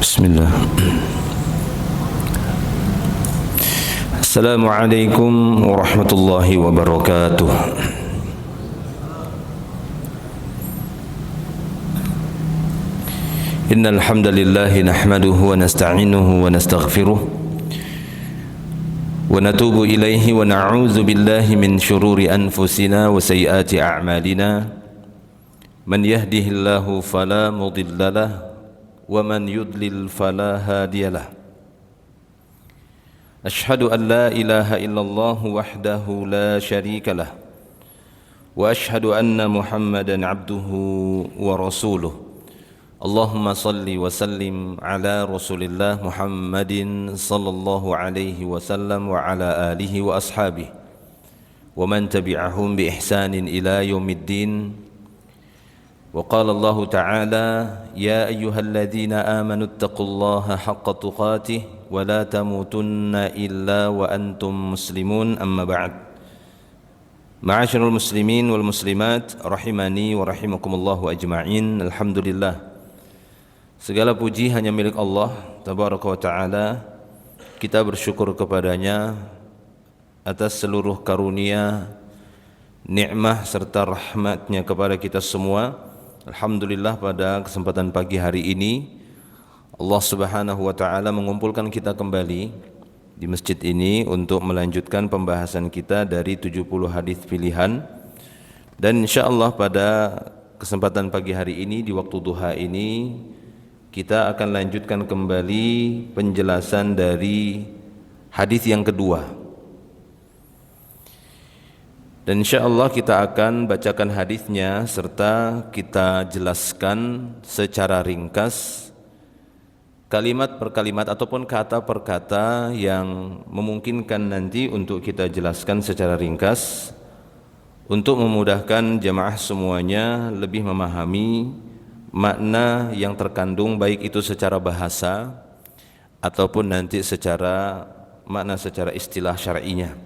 Bismillah. Assalamualaikum warahmatullahi wabarakatuh. Innal hamdalillah nahmaduhu wa nasta'inuhu wa nastaghfiruh wa natubu ilaihi wa na'udzu billahi min shururi anfusina wa sayyiati a'malina. Man yahdihillahu fala mudilla lahu wa man yudlil fala hadiyalah. Ashhadu an la ilaha illallah wahdahu la syarika lah wa ashhadu anna Muhammadan abduhu wa rasuluh. Allahumma salli wa sallim ala Rasulillah Muhammadin sallallahu alaihi wasallam wa ala alihi wa ashabihi wa man tabi'ahum bi ihsanin ila yaumiddin. وقال الله تعالى يا أيها الذين آمنوا اتقوا الله حق تقاته ولا تموتن إلا وأنتم مسلمون أما بعد. معاشر المسلمين والmuslimat rahimani wa rahimakumullah ajma'in. Alhamdulillah, segala puji hanya milik Allah tabaraka wa ta'ala. Kita bersyukur kepadanya atas seluruh karunia, nikmah serta rahmatnya kepada kita semua. Alhamdulillah, pada kesempatan pagi hari ini Allah Subhanahu wa taala mengumpulkan kita kembali di masjid ini untuk melanjutkan pembahasan kita dari 70 hadis pilihan. Dan insyaallah pada kesempatan pagi hari ini di waktu duha ini kita akan lanjutkan kembali penjelasan dari hadis yang kedua. Dan insyaallah kita akan bacakan hadisnya serta kita jelaskan secara ringkas kalimat per kalimat ataupun kata per kata yang memungkinkan nanti untuk kita jelaskan secara ringkas untuk memudahkan jamaah semuanya lebih memahami makna yang terkandung, baik itu secara bahasa ataupun nanti secara makna secara istilah syar'inya.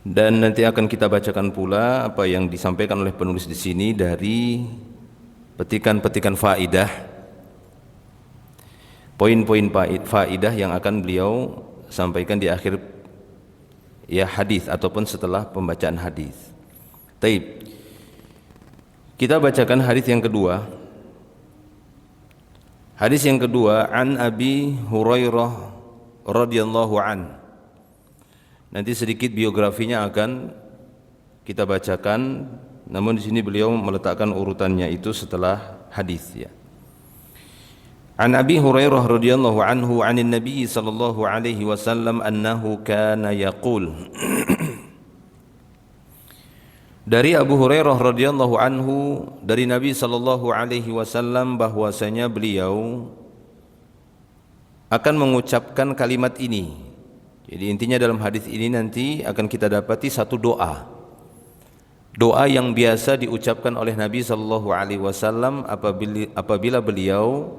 Dan nanti akan kita bacakan pula apa yang disampaikan oleh penulis di sini dari petikan-petikan faidah, poin-poin faidah yang akan beliau sampaikan di akhir ya hadis ataupun setelah pembacaan hadis. Taib. Kita bacakan hadis yang kedua. Hadis yang kedua, an Abi Hurairah radhiyallahu an. Nanti sedikit biografinya akan kita bacakan, namun di sini beliau meletakkan urutannya itu setelah hadis ya. An Abi Hurairah radhiyallahu anhu 'anil Nabi sallallahu alaihi wasallam annahu kana yaqul. Dari Abu Hurairah radhiyallahu anhu dari Nabi sallallahu alaihi wasallam bahwasanya beliau akan mengucapkan kalimat ini. Jadi intinya dalam hadis ini nanti akan kita dapati satu doa. Doa yang biasa diucapkan oleh Nabi sallallahu alaihi wasallam apabila beliau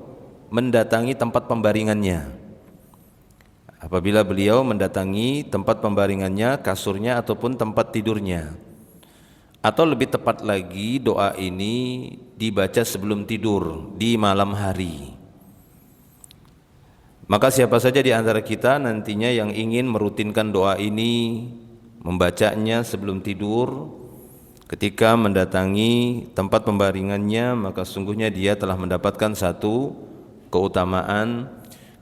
mendatangi tempat pembaringannya. Apabila beliau mendatangi tempat pembaringannya, kasurnya ataupun tempat tidurnya. Atau lebih tepat lagi, doa ini dibaca sebelum tidur di malam hari. Maka siapa saja di antara kita nantinya yang ingin merutinkan doa ini, membacanya sebelum tidur ketika mendatangi tempat pembaringannya, maka sungguhnya dia telah mendapatkan satu keutamaan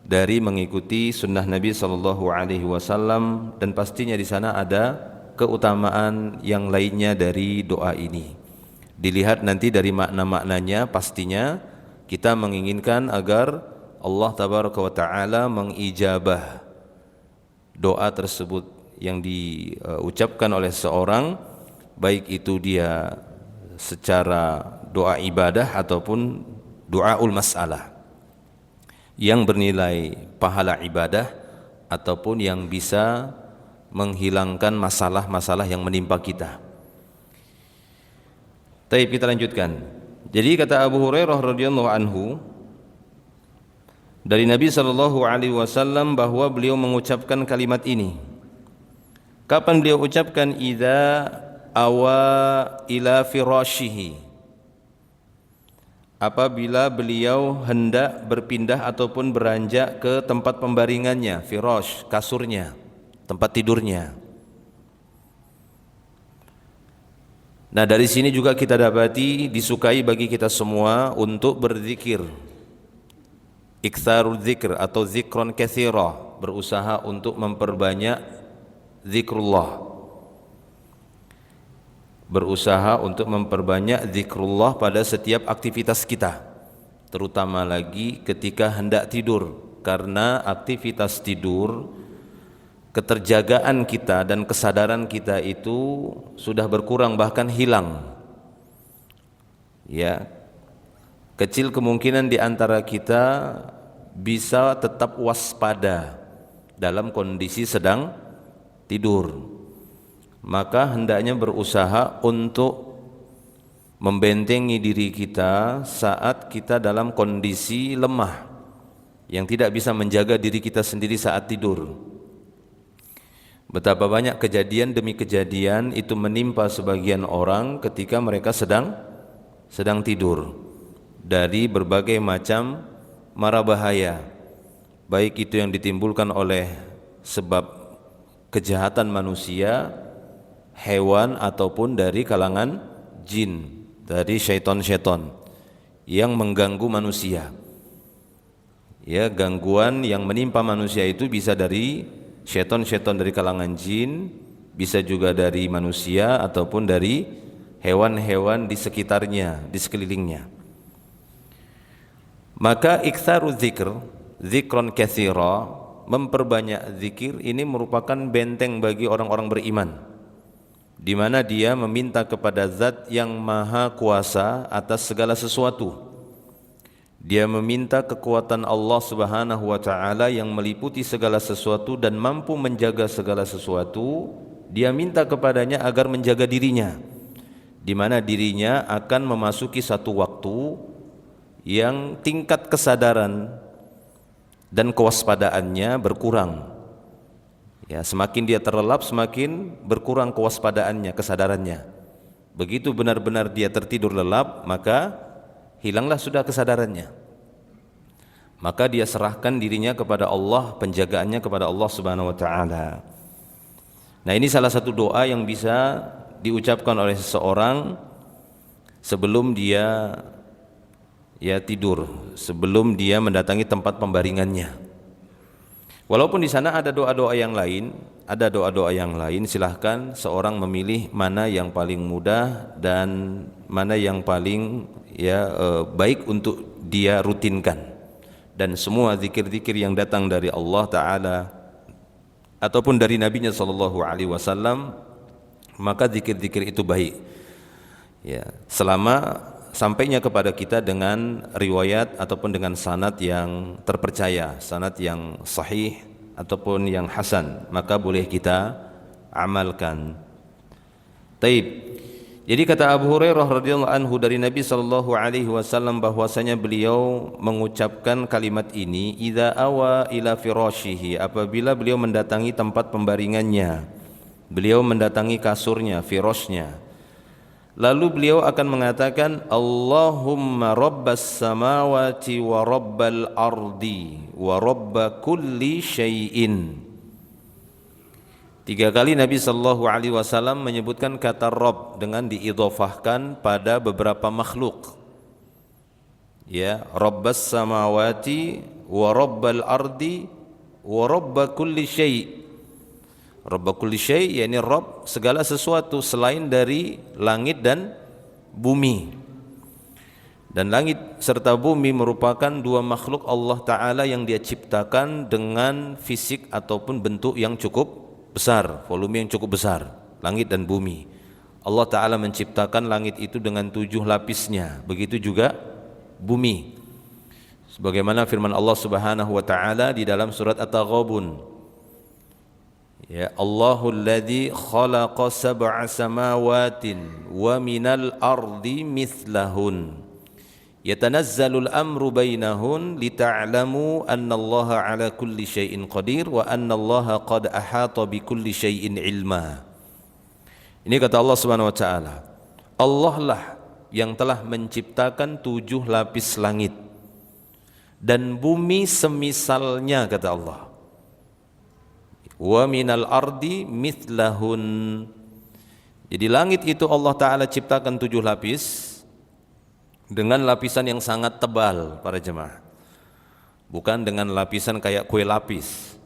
dari mengikuti sunnah Nabi sallallahu alaihi wasallam, dan pastinya di sana ada keutamaan yang lainnya dari doa ini. Dilihat nanti dari makna-maknanya, pastinya kita menginginkan agar Allah tabaraka wa ta'ala mengijabah doa tersebut yang diucapkan oleh seorang, baik itu dia secara doa ibadah ataupun doaul mas'alah yang bernilai pahala ibadah ataupun yang bisa menghilangkan masalah-masalah yang menimpa kita. Baik, kita lanjutkan. Jadi kata Abu Hurairah radhiyallahu anhu dari Nabi sallallahu alaihi wasallam bahwa beliau mengucapkan kalimat ini. Kapan beliau ucapkan? Idza awa ila firashihi, apabila beliau hendak berpindah ataupun beranjak ke tempat pembaringannya, firash, kasurnya, tempat tidurnya. Nah, dari sini juga kita dapati disukai bagi kita semua untuk berzikir. Iktsarul zikr atau zikron katsira, berusaha untuk memperbanyak zikrullah. Berusaha untuk memperbanyak zikrullah pada setiap aktivitas kita, terutama lagi ketika hendak tidur, karena aktivitas tidur, keterjagaan kita dan kesadaran kita itu sudah berkurang, bahkan hilang. Ya, kecil kemungkinan di antara kita bisa tetap waspada dalam kondisi sedang tidur. Maka hendaknya berusaha untuk membentengi diri kita saat kita dalam kondisi lemah, yang tidak bisa menjaga diri kita sendiri saat tidur. Betapa banyak kejadian demi kejadian itu menimpa sebagian orang ketika mereka sedang tidur, dari berbagai macam mara bahaya, baik itu yang ditimbulkan oleh sebab kejahatan manusia, hewan, ataupun dari kalangan jin, dari syaitan-syaitan yang mengganggu manusia. Ya, gangguan yang menimpa manusia itu bisa dari syaitan-syaitan dari kalangan jin, bisa juga dari manusia ataupun dari hewan-hewan di sekitarnya, di sekelilingnya. Maka iktsaru dzikr, dzikron katsira, memperbanyak zikir ini merupakan benteng bagi orang-orang beriman, di mana dia meminta kepada Zat yang Maha Kuasa atas segala sesuatu. Dia meminta kekuatan Allah Subhanahu wa taala yang meliputi segala sesuatu dan mampu menjaga segala sesuatu. Dia minta kepadanya agar menjaga dirinya, di mana dirinya akan memasuki satu waktu yang tingkat kesadaran dan kewaspadaannya berkurang. Ya, semakin dia terlelap, semakin berkurang kewaspadaannya, kesadarannya. Begitu benar-benar dia tertidur lelap, maka hilanglah sudah kesadarannya. Maka dia serahkan dirinya kepada Allah, penjagaannya kepada Allah Subhanahu wa taala. Nah, ini salah satu doa yang bisa diucapkan oleh seseorang sebelum dia tidur, sebelum dia mendatangi tempat pembaringannya. Walaupun di sana ada doa-doa yang lain, silahkan seorang memilih mana yang paling mudah dan mana yang paling baik untuk dia rutinkan. Dan semua zikir-zikir yang datang dari Allah Ta'ala ataupun dari Nabi-Nya Sallallahu Alaihi Wasallam, maka zikir-zikir itu baik, ya, selama sampainya kepada kita dengan riwayat ataupun dengan sanad yang terpercaya, sanad yang sahih ataupun yang hasan, maka boleh kita amalkan. Taib. Jadi kata Abu Hurairah radhiyallahu anhu dari Nabi sallallahu alaihi wasallam bahwasanya beliau mengucapkan kalimat ini, idza awa ila firashihi, apabila beliau mendatangi tempat pembaringannya, beliau mendatangi kasurnya, firashnya. Lalu beliau akan mengatakan, Allahumma rabbas samawati wa rabbal ardi wa rabba kulli syai'in. 3 kali Nabi sallallahu alaihi wasallam menyebutkan kata Rabb dengan diidhafahkan pada beberapa makhluk. Ya, rabbas samawati wa rabbal ardi wa rabb kulli syai'. Rabb kulli syai' yakni Rabb segala sesuatu selain dari langit dan bumi. Dan langit serta bumi merupakan dua makhluk Allah Ta'ala yang dia ciptakan dengan fisik ataupun bentuk yang cukup besar, volume yang cukup besar, langit dan bumi. Allah Ta'ala menciptakan langit itu dengan 7 lapisnya, begitu juga bumi. Sebagaimana firman Allah Subhanahu wa Ta'ala di dalam surat At-Taghabun, ya, Allahul ladzi khalaqa sab'a samawatin wa minal ardi mithlahun yatanazzalul amru bainahun lita'lamu annallaha ala kulli syai'in qadir wa annallaha qad ahata bi kulli syai'in ilma. Ini kata Allah Subhanahu wa taala, Allah lah yang telah menciptakan 7 lapis langit dan bumi semisalnya, kata Allah. Wa minal ardi mithlahun. Jadi langit itu Allah Ta'ala ciptakan 7 lapis dengan lapisan yang sangat tebal para jemaah. Bukan dengan lapisan kayak kue lapis,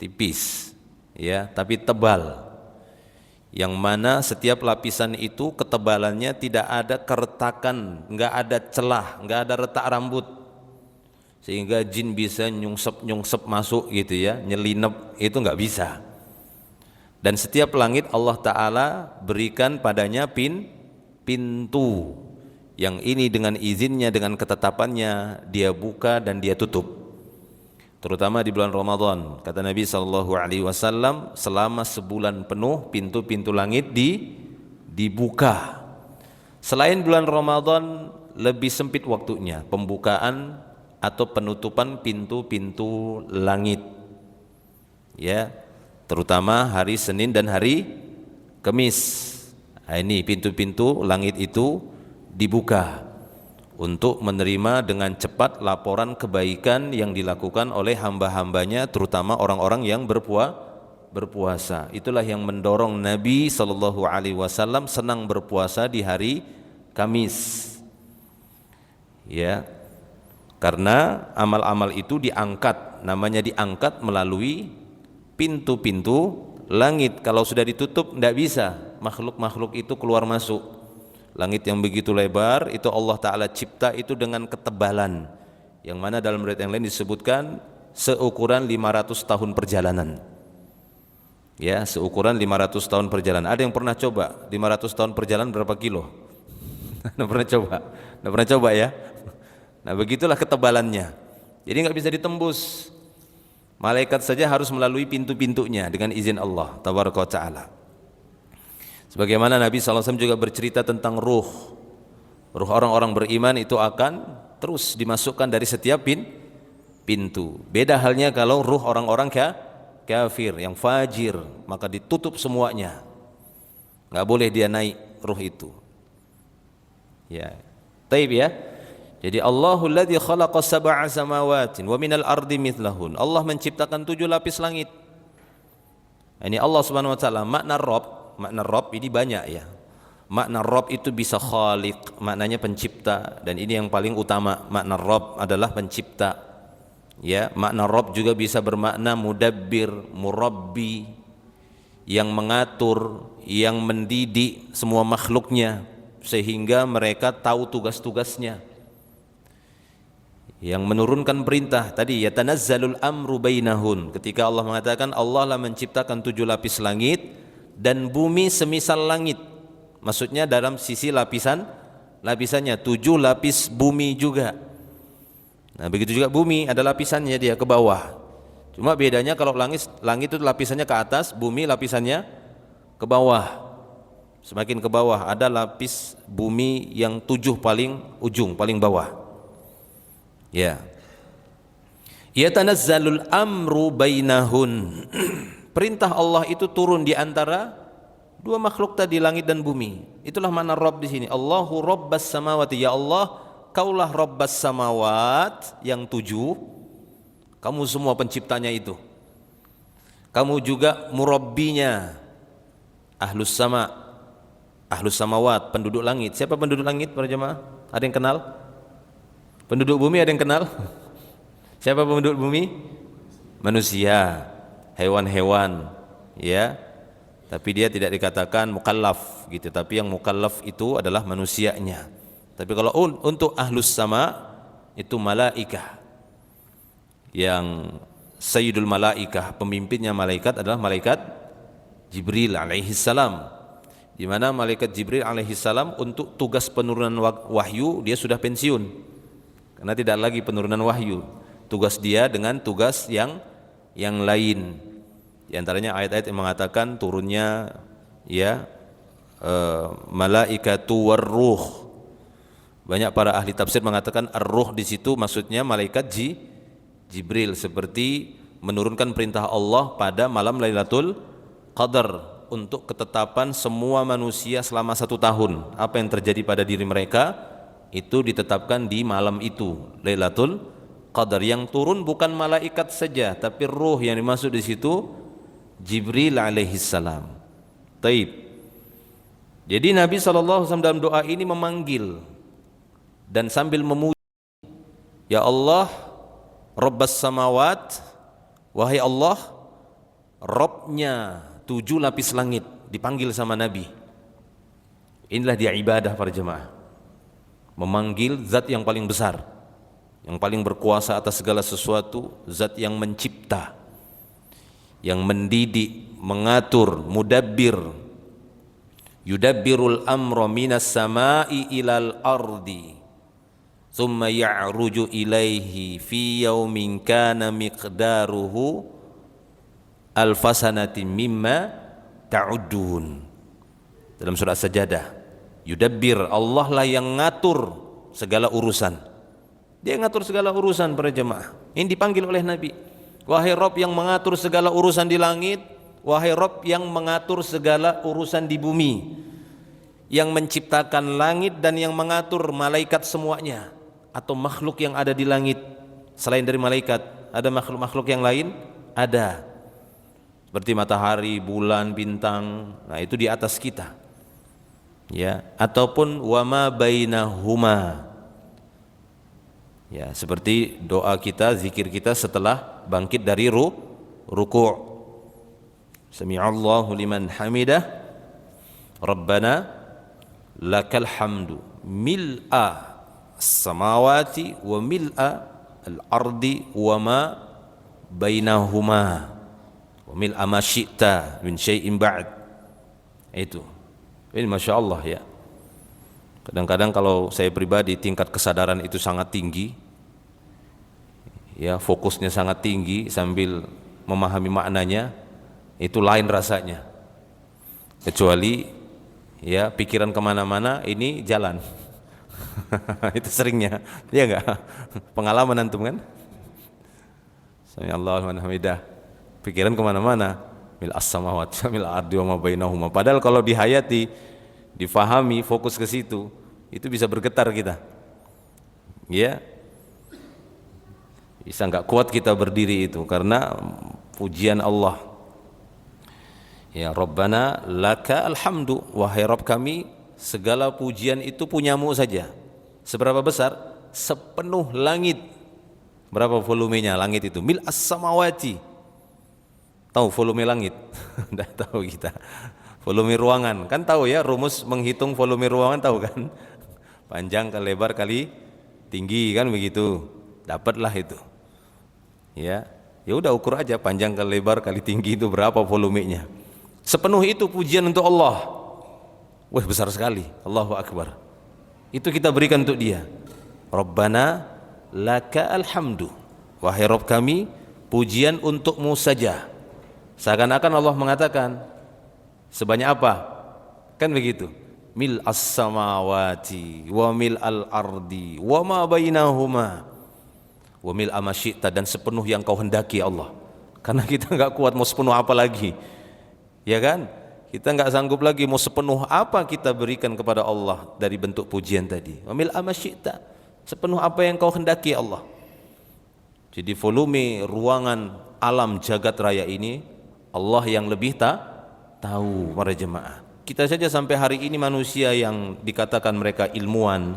tipis, ya, tapi tebal. Yang mana setiap lapisan itu ketebalannya tidak ada keretakan, enggak ada celah, enggak ada retak rambut, sehingga jin bisa nyungsep masuk gitu ya, nyelinap, itu enggak bisa. Dan setiap langit Allah Ta'ala berikan padanya pintu. Yang ini dengan izinnya, dengan ketetapannya dia buka dan dia tutup. Terutama di bulan Ramadan, kata Nabi SAW, selama sebulan penuh pintu-pintu langit dibuka. Selain bulan Ramadan lebih sempit waktunya pembukaan atau penutupan pintu-pintu langit, ya, terutama hari Senin dan hari Kamis. Nah, ini pintu-pintu langit itu dibuka untuk menerima dengan cepat laporan kebaikan yang dilakukan oleh hamba-hambanya, terutama orang-orang yang berpuasa. Itulah yang mendorong Nabi SAW senang berpuasa di hari Kamis, ya, karena amal-amal itu diangkat, namanya diangkat melalui pintu-pintu langit. Kalau sudah ditutup tidak bisa makhluk-makhluk itu keluar masuk. Langit yang begitu lebar itu Allah Ta'ala cipta itu dengan ketebalan yang mana dalam riwayat yang lain disebutkan seukuran 500 tahun perjalanan, ya, seukuran 500 tahun perjalanan. Ada yang pernah coba 500 tahun perjalanan berapa kilo? Nggak pernah coba ya. Nah, begitulah ketebalannya, jadi nggak bisa ditembus. Malaikat saja harus melalui pintu-pintunya dengan izin Allah Tabaraka wa Ta'ala. Sebagaimana Nabi SAW juga bercerita tentang ruh orang-orang beriman itu akan terus dimasukkan dari setiap pintu. Beda halnya kalau ruh orang-orang kafir yang fajir, maka ditutup semuanya, nggak boleh dia naik ruh itu, ya. Taib ya. Jadi Allahul ladzi khalaqa sab'a samawatin wa minal ardi mithlahun. Allah menciptakan 7 lapis langit. Ini Allah Subhanahu wa Ta'ala. Makna Rabb ini banyak ya. Makna Rabb itu bisa khaliq, maknanya pencipta, dan ini yang paling utama. Makna Rabb adalah pencipta. Ya, makna Rabb juga bisa bermakna mudabbir, murabbi, yang mengatur, yang mendidik semua makhluknya sehingga mereka tahu tugas-tugasnya. Yang menurunkan perintah tadi, yatanazzalul amru bainahun, ketika Allah mengatakan Allah lah menciptakan 7 lapis langit dan bumi semisal langit, maksudnya dalam sisi lapisannya 7 lapis bumi juga. Nah, begitu juga bumi ada lapisannya dia ke bawah. Cuma bedanya kalau langit itu lapisannya ke atas, bumi lapisannya ke bawah. Semakin ke bawah ada lapis bumi yang 7 paling ujung, paling bawah. Ya. Yatanazzalul amru bainahun. Perintah Allah itu turun di antara 2 makhluk tadi, langit dan bumi. Itulah makna Rabb di sini. Allahu Rabbas samawati, ya Allah, kaulah Rabbas samawat yang 7. Kamu semua penciptanya itu. Kamu juga murabbinya. Ahlus samawat, penduduk langit. Siapa penduduk langit para jemaah? Ada yang kenal? Penduduk bumi ada yang kenal? Siapa penduduk bumi? Manusia, hewan-hewan, ya. Tapi dia tidak dikatakan mukallaf gitu, tapi yang mukallaf itu adalah manusianya. Tapi kalau untuk ahlus sama itu malaikah. Yang sayyidul malaikah, pemimpinnya malaikat adalah malaikat Jibril alaihi salam. Di mana malaikat Jibril alaihi salam untuk tugas penurunan wahyu dia sudah pensiun. Karena tidak lagi penurunan wahyu. Tugas dia dengan tugas yang lain. Di antaranya ayat-ayat yang mengatakan turunnya ya malaikatu warruh. Banyak para ahli tafsir mengatakan ar-ruh di situ maksudnya malaikat Jibril, seperti menurunkan perintah Allah pada malam Lailatul Qadar untuk ketetapan semua manusia selama 1 tahun. Apa yang terjadi pada diri mereka itu ditetapkan di malam itu, Lailatul Qadar. Yang turun bukan malaikat saja, tapi ruh yang dimaksud di situ Jibril alaihissalam. Taib. Jadi Nabi SAW dalam doa ini memanggil dan sambil memuji, ya Allah, Rabbas samawat, wahai Allah, Rabbnya 7 lapis langit, dipanggil sama Nabi. Inilah dia ibadah para jemaah, memanggil zat yang paling besar, yang paling berkuasa atas segala sesuatu, zat yang mencipta, yang mendidik, mengatur, mudabbir, yudabbirul amra minas samai ilal ardi thumma ya'ruju ilaihi fi yaumin kana miqdaruhu alfasanatin mimma ta'uddun. Dalam surah Sajadah, yudabbir, Allah lah yang ngatur segala urusan. Dia ngatur segala urusan para jemaah. Ini dipanggil oleh Nabi, wahai Rabb yang mengatur segala urusan di langit, wahai Rabb yang mengatur segala urusan di bumi, yang menciptakan langit dan yang mengatur malaikat semuanya, atau makhluk yang ada di langit selain dari malaikat. Ada makhluk-makhluk yang lain? Ada, seperti matahari, bulan, bintang. Nah itu di atas kita, ya. Ataupun wama bainahuma, ya, seperti doa kita, zikir kita setelah bangkit dari ruku'. Sami'allahu liman hamidah, Rabbana lakal hamdu mil'a samawati wa mil'a al-ardi wa ma bainahuma wa mil'a ma syi'ta min syai'in ba'd. Itu. Ini Masya Allah ya. Kadang-kadang kalau saya pribadi tingkat kesadaran itu sangat tinggi, ya, fokusnya sangat tinggi sambil memahami maknanya, itu lain rasanya. Kecuali ya pikiran kemana-mana, ini jalan. Itu seringnya, ya enggak? Pengalaman antum kan? Sami Allahu liman hamidah. Pikiran kemana-mana, mil as-samawati mil ardi wa ma bainahuma. Padahal kalau dihayati, difahami, fokus ke situ, itu bisa bergetar kita. Ya, bisa enggak kuat kita berdiri itu karena pujian Allah. Ya Rabbana laka alhamdu, wahai Rabb kami, segala pujian itu punyamu saja. Seberapa besar? Sepenuh langit. Berapa volumenya langit itu? Mil as-samawati. Tahu volume langit? Tidak tahu kita. Volume ruangan, kan tahu ya, rumus menghitung volume ruangan tahu kan? Panjang kali lebar kali tinggi, kan begitu. Dapatlah itu. Ya, ya udah ukur aja panjang kali lebar kali tinggi itu berapa volumenya. Sepenuh itu pujian untuk Allah. Wah, besar sekali. Allahu Akbar. Itu kita berikan untuk dia. Rabbana laka alhamdu, wahai Rabb kami, pujian untukmu saja. Seakan-akan Allah mengatakan, sebanyak apa? Kan begitu. Mil as-samawati wa mil al-ardi wa ma bainahuma wa mil amasyita, dan sepenuh yang kau hendaki Allah. Karena kita enggak kuat mau sepenuh apa lagi, ya kan? Kita enggak sanggup lagi mau sepenuh apa kita berikan kepada Allah dari bentuk pujian tadi. Wa mil amasyita, sepenuh apa yang kau hendaki Allah. Jadi volume ruangan alam jagat raya ini Allah yang lebih tahu para jemaah. Kita saja sampai hari ini manusia yang dikatakan mereka ilmuwan,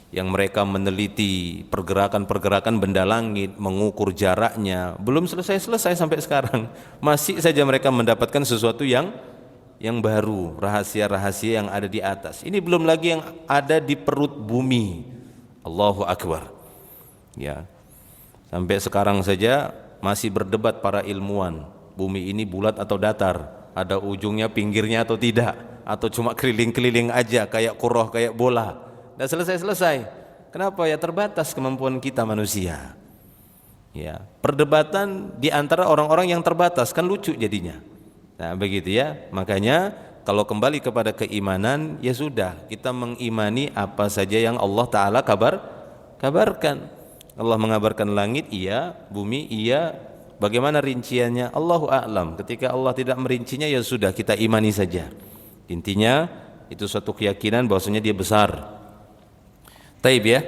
yang mereka meneliti pergerakan-pergerakan benda langit, mengukur jaraknya, belum selesai-selesai sampai sekarang. Masih saja mereka mendapatkan sesuatu yang baru, rahasia-rahasia yang ada di atas. Ini belum lagi yang ada di perut bumi. Allahu Akbar. Ya. Sampai sekarang saja masih berdebat para ilmuwan, bumi ini bulat atau datar, ada ujungnya, pinggirnya atau tidak, atau cuma keliling-keliling aja kayak kurah, kayak bola. Dan selesai-selesai. Kenapa? Ya terbatas kemampuan kita manusia. Ya, perdebatan di antara orang-orang yang terbatas, kan lucu jadinya. Nah, begitu ya. Makanya kalau kembali kepada keimanan, ya sudah, kita mengimani apa saja yang Allah Ta'ala kabarkan. Allah mengabarkan langit, iya, bumi, iya, Bagaimana rinciannya? Allahu a'lam. Ketika Allah tidak merincinya, ya sudah, kita imani saja. Intinya itu suatu keyakinan bahwasanya dia besar. Taib ya.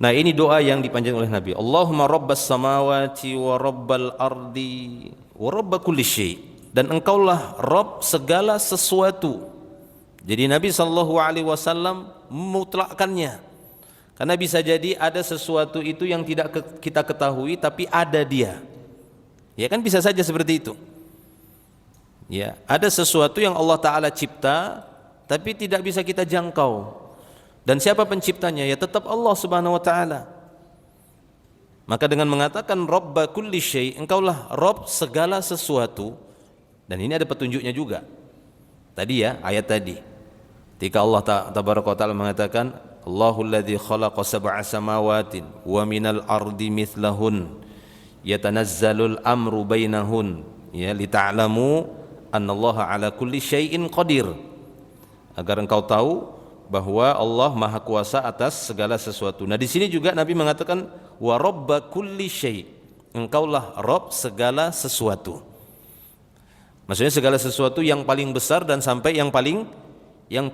Nah, ini doa yang dipanjatkan oleh Nabi. Allahumma rabbas samawati wa rabbal ardi wa rabb kulli syai'. Dan engkaulah Rabb segala sesuatu. Jadi Nabi SAW mutlakkannya. Karena bisa jadi ada sesuatu itu yang tidak kita ketahui tapi ada dia. Ya kan, bisa saja seperti itu. Ya, ada sesuatu yang Allah Ta'ala cipta tapi tidak bisa kita jangkau. Dan siapa penciptanya? Ya tetap Allah Subhanahu wa Ta'ala. Maka dengan mengatakan Rabba kulli syai', engkaulah Rabb segala sesuatu. Dan ini ada petunjuknya juga. Tadi ya, ayat tadi. Ketika Allah Tabaraka wa Ta'ala mengatakan Allahul ladzi khalaqa sab'a samawatin wa minal ardi mithlahun yatanazzalul amru bainahun ya lita'lamu annallaha ala kulli syai'in qadir, agar engkau tahu bahwa Allah Maha Kuasa atas segala sesuatu. Nah, di sini juga Nabi mengatakan wa rabba kulli syai', engkaulah Rabb segala sesuatu. Maksudnya segala sesuatu yang paling besar dan sampai yang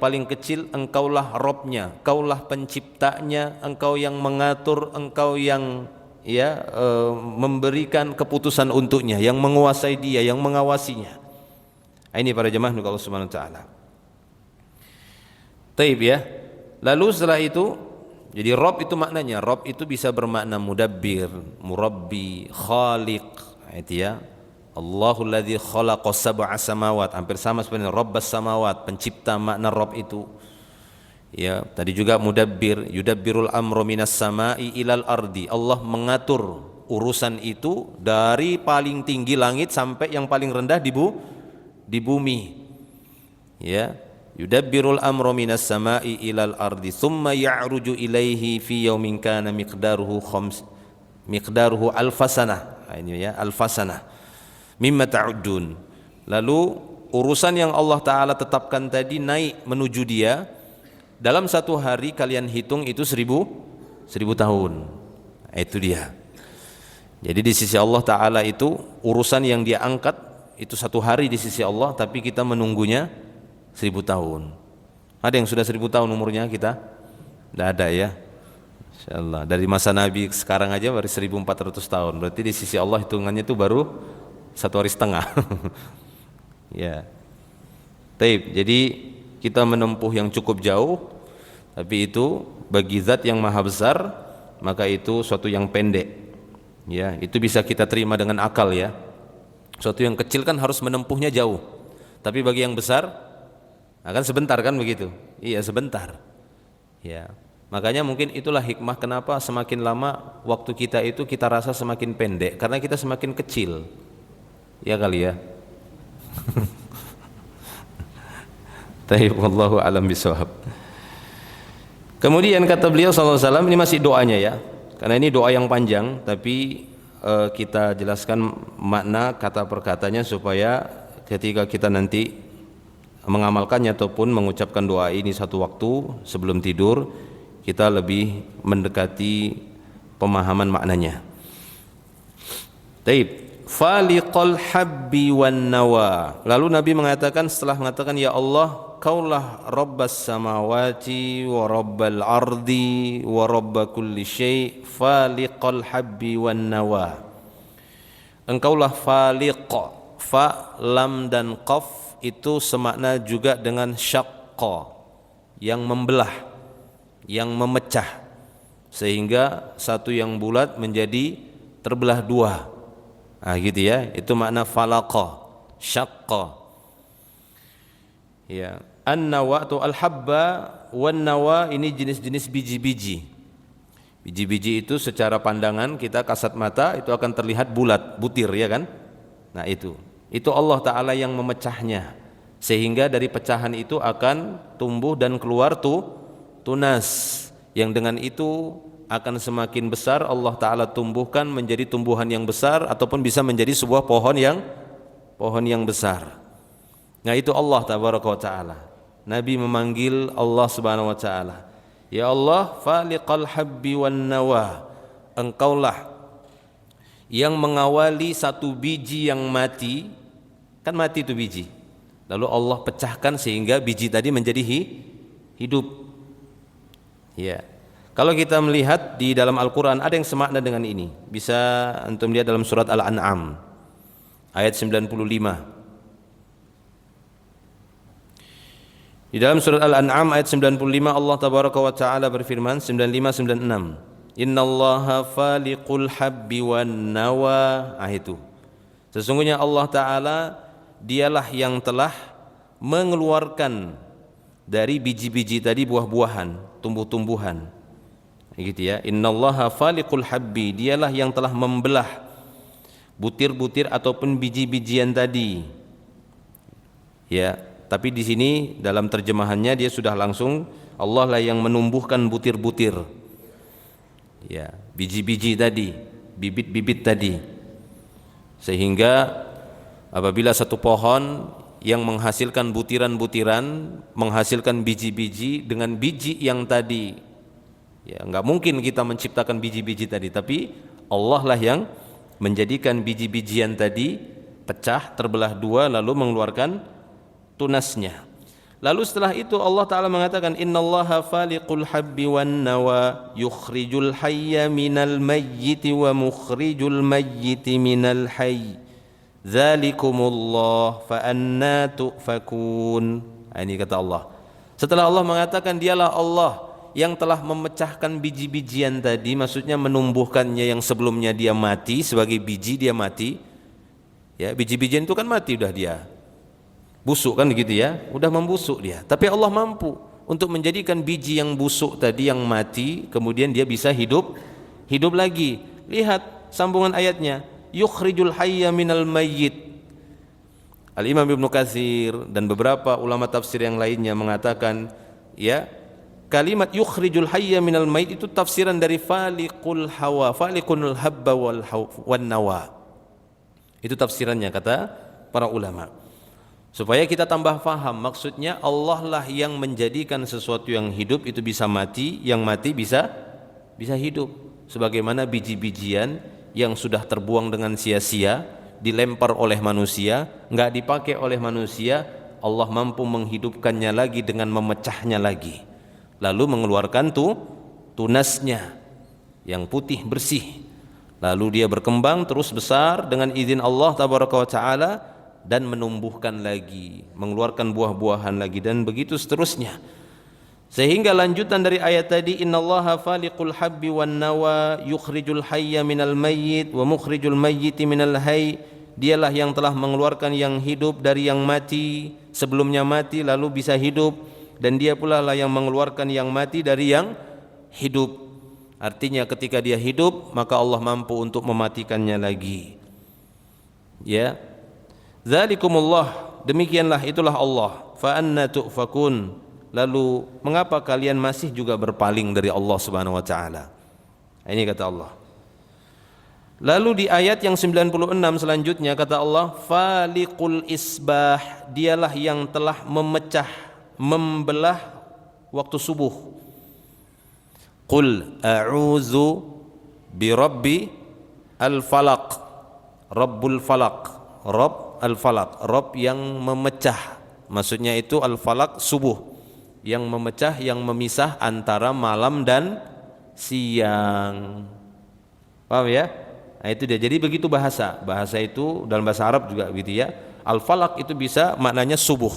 paling kecil, engkaulah Rabbnya, engkaulah penciptanya, engkau yang mengatur, engkau yang memberikan keputusan untuknya, yang menguasai dia, yang mengawasinya. Ini para jemaah Allah Subhanahu wa Ta'ala. Taib ya. Lalu setelah itu, jadi Rabb itu maknanya, Rabb itu bisa bermakna mudabbir, murabbi, khaliq, itu ya. Allahul ladzi khalaqa sab'a samawat, hampir sama sebenarnya, Rabbas samawat, pencipta, makna Rabb itu. Ya, tadi juga mudabbir, yudabbirul amru minas sama'i ilal ardi. Allah mengatur urusan itu dari paling tinggi langit sampai yang paling rendah di bumi. Ya, yudabbirul amru minas sama'i ilal ardi, thumma ya'ruju ilaihi fi yaumin kana miqdaruhu alfasanah. Ini ya, alfasanah. Mimma ta'udun. Lalu urusan yang Allah Ta'ala tetapkan tadi naik menuju dia. Dalam satu hari kalian hitung itu 1000 tahun. Itu dia. Jadi di sisi Allah Ta'ala itu urusan yang dia angkat itu satu hari di sisi Allah, tapi kita menunggunya 1000 tahun. Ada yang sudah 1000 tahun umurnya kita? Tidak ada ya. Insyaallah. Dari masa Nabi sekarang aja baru 1400 tahun. Berarti di sisi Allah hitungannya itu baru 1 hari setengah. Ya. Taib. Jadi kita menempuh yang cukup jauh, tapi itu bagi zat yang maha besar, maka itu suatu yang pendek. Ya, itu bisa kita terima dengan akal ya. Suatu yang kecil kan harus menempuhnya jauh. Tapi bagi yang besar akan sebentar kan begitu. Iya, sebentar. Ya. Makanya mungkin itulah hikmah kenapa semakin lama waktu kita itu kita rasa semakin pendek, karena kita semakin kecil. Ya kali ya. Taib, wallahu alam bisawab. Kemudian kata beliau sallallahu alaihi wasallam, ini masih doanya ya. Karena ini doa yang panjang, tapi kita jelaskan makna kata per katanya supaya ketika kita nanti mengamalkannya ataupun mengucapkan doa ini satu waktu sebelum tidur, kita lebih mendekati pemahaman maknanya. Taib. Faliqal habbi wan nawa. Lalu Nabi mengatakan, setelah mengatakan ya Allah, kaulah Rabbas samawati wa rabbal ardi wa rabb kulli syai', faliqal habbi wan nawa. Engkaulah faliq. Fa, lam dan qaf itu semakna juga dengan syaqqa, yang membelah, yang memecah, sehingga satu yang bulat menjadi terbelah dua. Nah, gitu ya, itu makna falaqa, syaqqa. Ya, an-nawa atau al-habba wan nawa ini jenis-jenis biji-biji. Biji-biji itu secara pandangan kita kasat mata itu akan terlihat bulat, butir ya kan? Nah, itu Allah Ta'ala yang memecahnya, sehingga dari pecahan itu akan tumbuh dan keluar tunas, yang dengan itu akan semakin besar Allah Ta'ala tumbuhkan menjadi tumbuhan yang besar, ataupun bisa menjadi sebuah pohon yang besar. Nah, itu Allah Ta'ala. Nabi memanggil Allah Subhanahu wa Ta'ala, ya Allah, faliqal habbi wan nawa, engkaulah yang mengawali satu biji yang mati, kan mati itu biji, lalu Allah pecahkan sehingga biji tadi menjadi hidup. Ya. Kalau kita melihat di dalam Al-Quran ada yang semakna dengan ini. Bisa antum lihat dalam surat Al-An'am ayat 95. Di dalam surat Al-An'am ayat 95 Allah tabaraka wa ta'ala berfirman 95-96, Innallaha faliqul habbi wan nawa. Itu sesungguhnya Allah Ta'ala dialah yang telah mengeluarkan dari biji-biji tadi buah-buahan, tumbuh-tumbuhan, gitu ya. Innallaha faliqul habbi, dialah yang telah membelah butir-butir ataupun biji-bijian tadi. Ya, tapi di sini dalam terjemahannya dia sudah langsung Allah lah yang menumbuhkan butir-butir. Ya, biji-biji tadi, bibit-bibit tadi. Sehingga apabila satu pohon yang menghasilkan butiran-butiran, menghasilkan biji-biji dengan biji yang tadi, ya nggak mungkin kita menciptakan biji-biji tadi, tapi Allah lah yang menjadikan biji-bijian tadi pecah, terbelah dua, lalu mengeluarkan tunasnya. Lalu setelah itu Allah Ta'ala mengatakan Innallaha faliqul habbi wan nawa yukhrijul hayya minal mayyiti wa mukhrijul mayyiti minal hayy Dzalikumullah fa anna tu'fakun. Ini kata Allah. Setelah Allah mengatakan dialah Allah yang telah memecahkan biji-bijian tadi, maksudnya menumbuhkannya yang sebelumnya dia mati, sebagai biji dia mati. Ya, biji-bijian itu kan mati udah dia. Busuk kan gitu ya, udah membusuk dia. Tapi Allah mampu untuk menjadikan biji yang busuk tadi, yang mati, kemudian dia bisa hidup lagi. Lihat sambungan ayatnya, yukhrijul hayya minal mayyit. Al-Imam Ibnu Katsir dan beberapa ulama tafsir yang lainnya mengatakan, ya, kalimat yukhrijul hayya minal mayyit itu tafsiran dari faliqul hawa, faliqul habba wan nawa. Itu tafsirannya kata para ulama. Supaya kita tambah faham, maksudnya Allah lah yang menjadikan sesuatu yang hidup itu bisa mati, yang mati bisa hidup. Sebagaimana biji-bijian yang sudah terbuang dengan sia-sia, dilempar oleh manusia, enggak dipakai oleh manusia, Allah mampu menghidupkannya lagi dengan memecahnya lagi, lalu mengeluarkan tunasnya yang putih bersih, lalu dia berkembang terus besar dengan izin Allah tabaraka wa taala dan menumbuhkan lagi, mengeluarkan buah-buahan lagi, dan begitu seterusnya. Sehingga lanjutan dari ayat tadi, Innallaha faliqul habbi wan nawa yukhrijul hayya minal mayyit wa mukhrijul mayyiti minal hayy. Dialah yang telah mengeluarkan yang hidup dari yang mati, sebelumnya mati lalu bisa hidup, dan dia pula lah yang mengeluarkan yang mati dari yang hidup. Artinya ketika dia hidup, maka Allah mampu untuk mematikannya lagi. Ya, Dzalikumullah, demikianlah itulah Allah. Fa anna tu'fakun, lalu mengapa kalian masih juga berpaling dari Allah Subhanahu wa taala? Ini kata Allah. Lalu di ayat yang 96 selanjutnya kata Allah, faliqul isbah, dialah yang telah memecah, membelah waktu subuh. Qul a'udzu birabbi al-falaq, rabbul falaq, rabb al-falaq, Rabb yang memecah, maksudnya itu al-falaq subuh, yang memecah, yang memisah antara malam dan siang. Paham ya? Nah itu dia. Jadi begitu bahasa itu dalam bahasa Arab juga gitu ya. Al-falaq itu bisa maknanya subuh.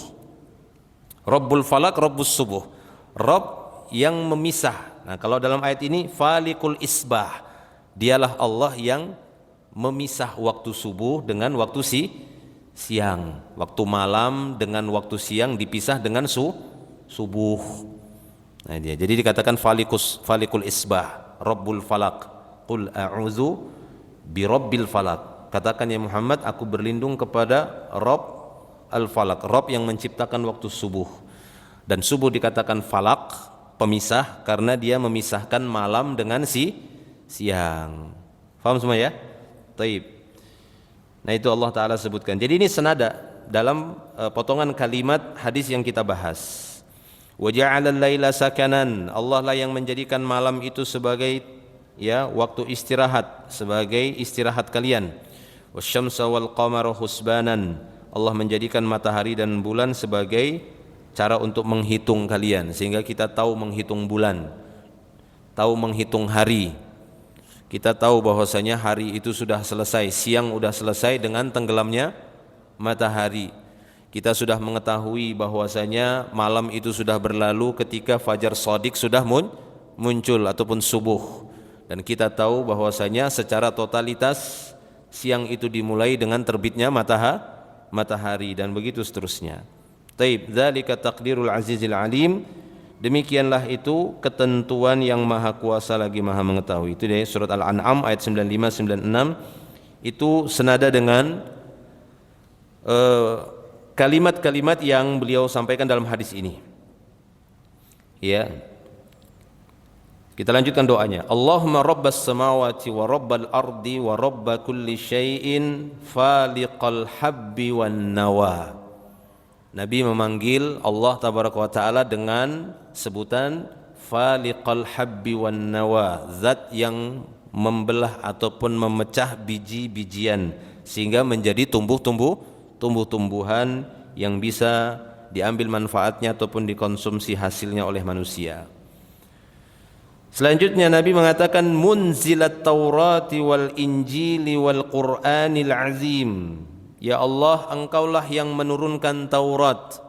Rabbul falaq, rabbus subuh, Rabb yang memisah. Nah kalau dalam ayat ini falikul isbah, dialah Allah yang memisah waktu subuh dengan waktu siang, waktu malam dengan waktu siang dipisah dengan subuh. Nah dia. Jadi dikatakan falikul isbah, Rabbul falaq. Qul a'udzu birabbil falaq. Katakan ya Muhammad, aku berlindung kepada Rabb al-falaq, Rabb yang menciptakan waktu subuh. Dan subuh dikatakan falaq, pemisah, karena dia memisahkan malam dengan siang. Faham semua ya? Taib. Nah itu Allah Ta'ala sebutkan. Jadi ini senada dalam potongan kalimat hadis yang kita bahas. Wa ja'alal laila sakanan, Allah lah yang menjadikan malam itu sebagai ya waktu istirahat sebagai istirahat kalian. Wasyamsa wal qamara husbanan, Allah menjadikan matahari dan bulan sebagai cara untuk menghitung kalian, sehingga kita tahu menghitung bulan, tahu menghitung hari. Kita tahu bahwasanya hari itu sudah selesai, siang sudah selesai dengan tenggelamnya matahari. Kita sudah mengetahui bahwasanya malam itu sudah berlalu ketika fajar shadiq sudah muncul ataupun subuh. Dan kita tahu bahwasanya secara totalitas siang itu dimulai dengan terbitnya matahari dan begitu seterusnya. Taib, dzalika taqdirul azizil alim. Demikianlah itu ketentuan yang maha kuasa lagi maha mengetahui. Itu dari surat Al-An'am ayat 95-96. Itu senada dengan kalimat-kalimat yang beliau sampaikan dalam hadis ini. Ya. Kita lanjutkan doanya. Allahumma rabbas samawati wa rabbal ardi wa rabba kulli syai'in faliqal habbi wan nawa. Nabi memanggil Allah tabaraka wa taala dengan sebutan faliqal habbi wan nawa, zat yang membelah ataupun memecah biji-bijian sehingga menjadi tumbuh-tumbuhan yang bisa diambil manfaatnya ataupun dikonsumsi hasilnya oleh manusia. Selanjutnya Nabi mengatakan munzilat Taurati wal Injili wal Qur'anil azim. Ya Allah, engkaulah yang menurunkan Taurat,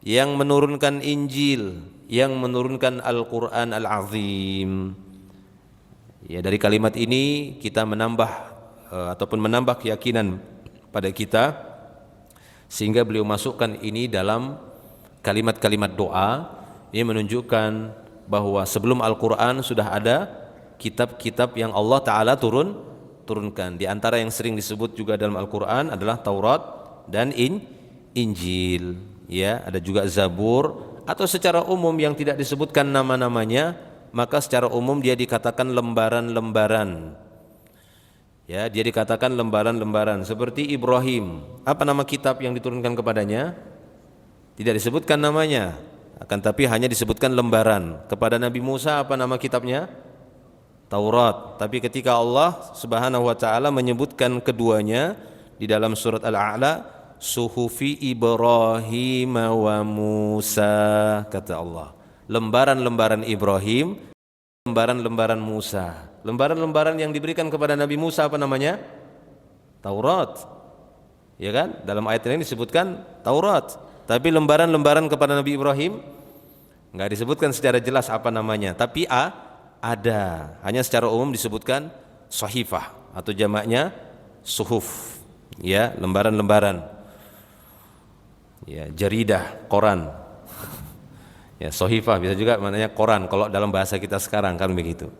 yang menurunkan Injil, yang menurunkan Al-Qur'an Al-Azim. Ya, dari kalimat ini kita menambah ataupun menambah keyakinan pada kita, sehingga beliau masukkan ini dalam kalimat-kalimat doa. Ini menunjukkan bahwa sebelum Al-Quran sudah ada kitab-kitab yang Allah Ta'ala turunkan. Di antara yang sering disebut juga dalam Al-Quran adalah Taurat dan Injil. Ya, ada juga Zabur, atau secara umum yang tidak disebutkan nama-namanya, maka secara umum dia dikatakan lembaran-lembaran. Ya, dia dikatakan lembaran-lembaran. Seperti Ibrahim, apa nama kitab yang diturunkan kepadanya? Tidak disebutkan namanya, akan tapi hanya disebutkan lembaran. Kepada Nabi Musa apa nama kitabnya? Taurat. Tapi ketika Allah Subhanahu wa taala menyebutkan keduanya di dalam surat Al-A'la, suhufi Ibrahim wa Musa, kata Allah. Lembaran-lembaran Ibrahim, lembaran-lembaran Musa. Lembaran-lembaran yang diberikan kepada Nabi Musa apa namanya? Taurat. Ya kan? Dalam ayat ini disebutkan Taurat. Tapi lembaran-lembaran kepada Nabi Ibrahim enggak disebutkan secara jelas apa namanya, tapi ada, hanya secara umum disebutkan sahifah atau jamaknya suhuf. Ya, lembaran-lembaran. Ya, jaridah, koran. Ya, sahifah bisa juga maknanya koran kalau dalam bahasa kita sekarang kan begitu.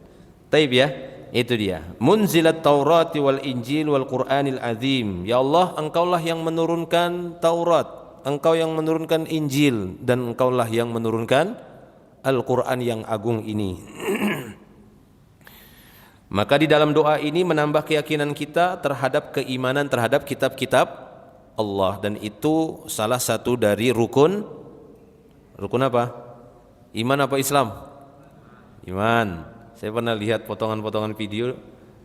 Taib ya, itu dia. Munzilat Taurati wal Injil wal Qur'anil azim. Ya Allah, engkaulah yang menurunkan Taurat, engkau yang menurunkan Injil, dan engkaulah yang menurunkan Al-Quran yang agung ini. Maka di dalam doa ini menambah keyakinan kita terhadap keimanan terhadap kitab-kitab Allah, dan itu salah satu dari rukun apa? Iman apa Islam? Iman. Saya pernah lihat potongan-potongan video,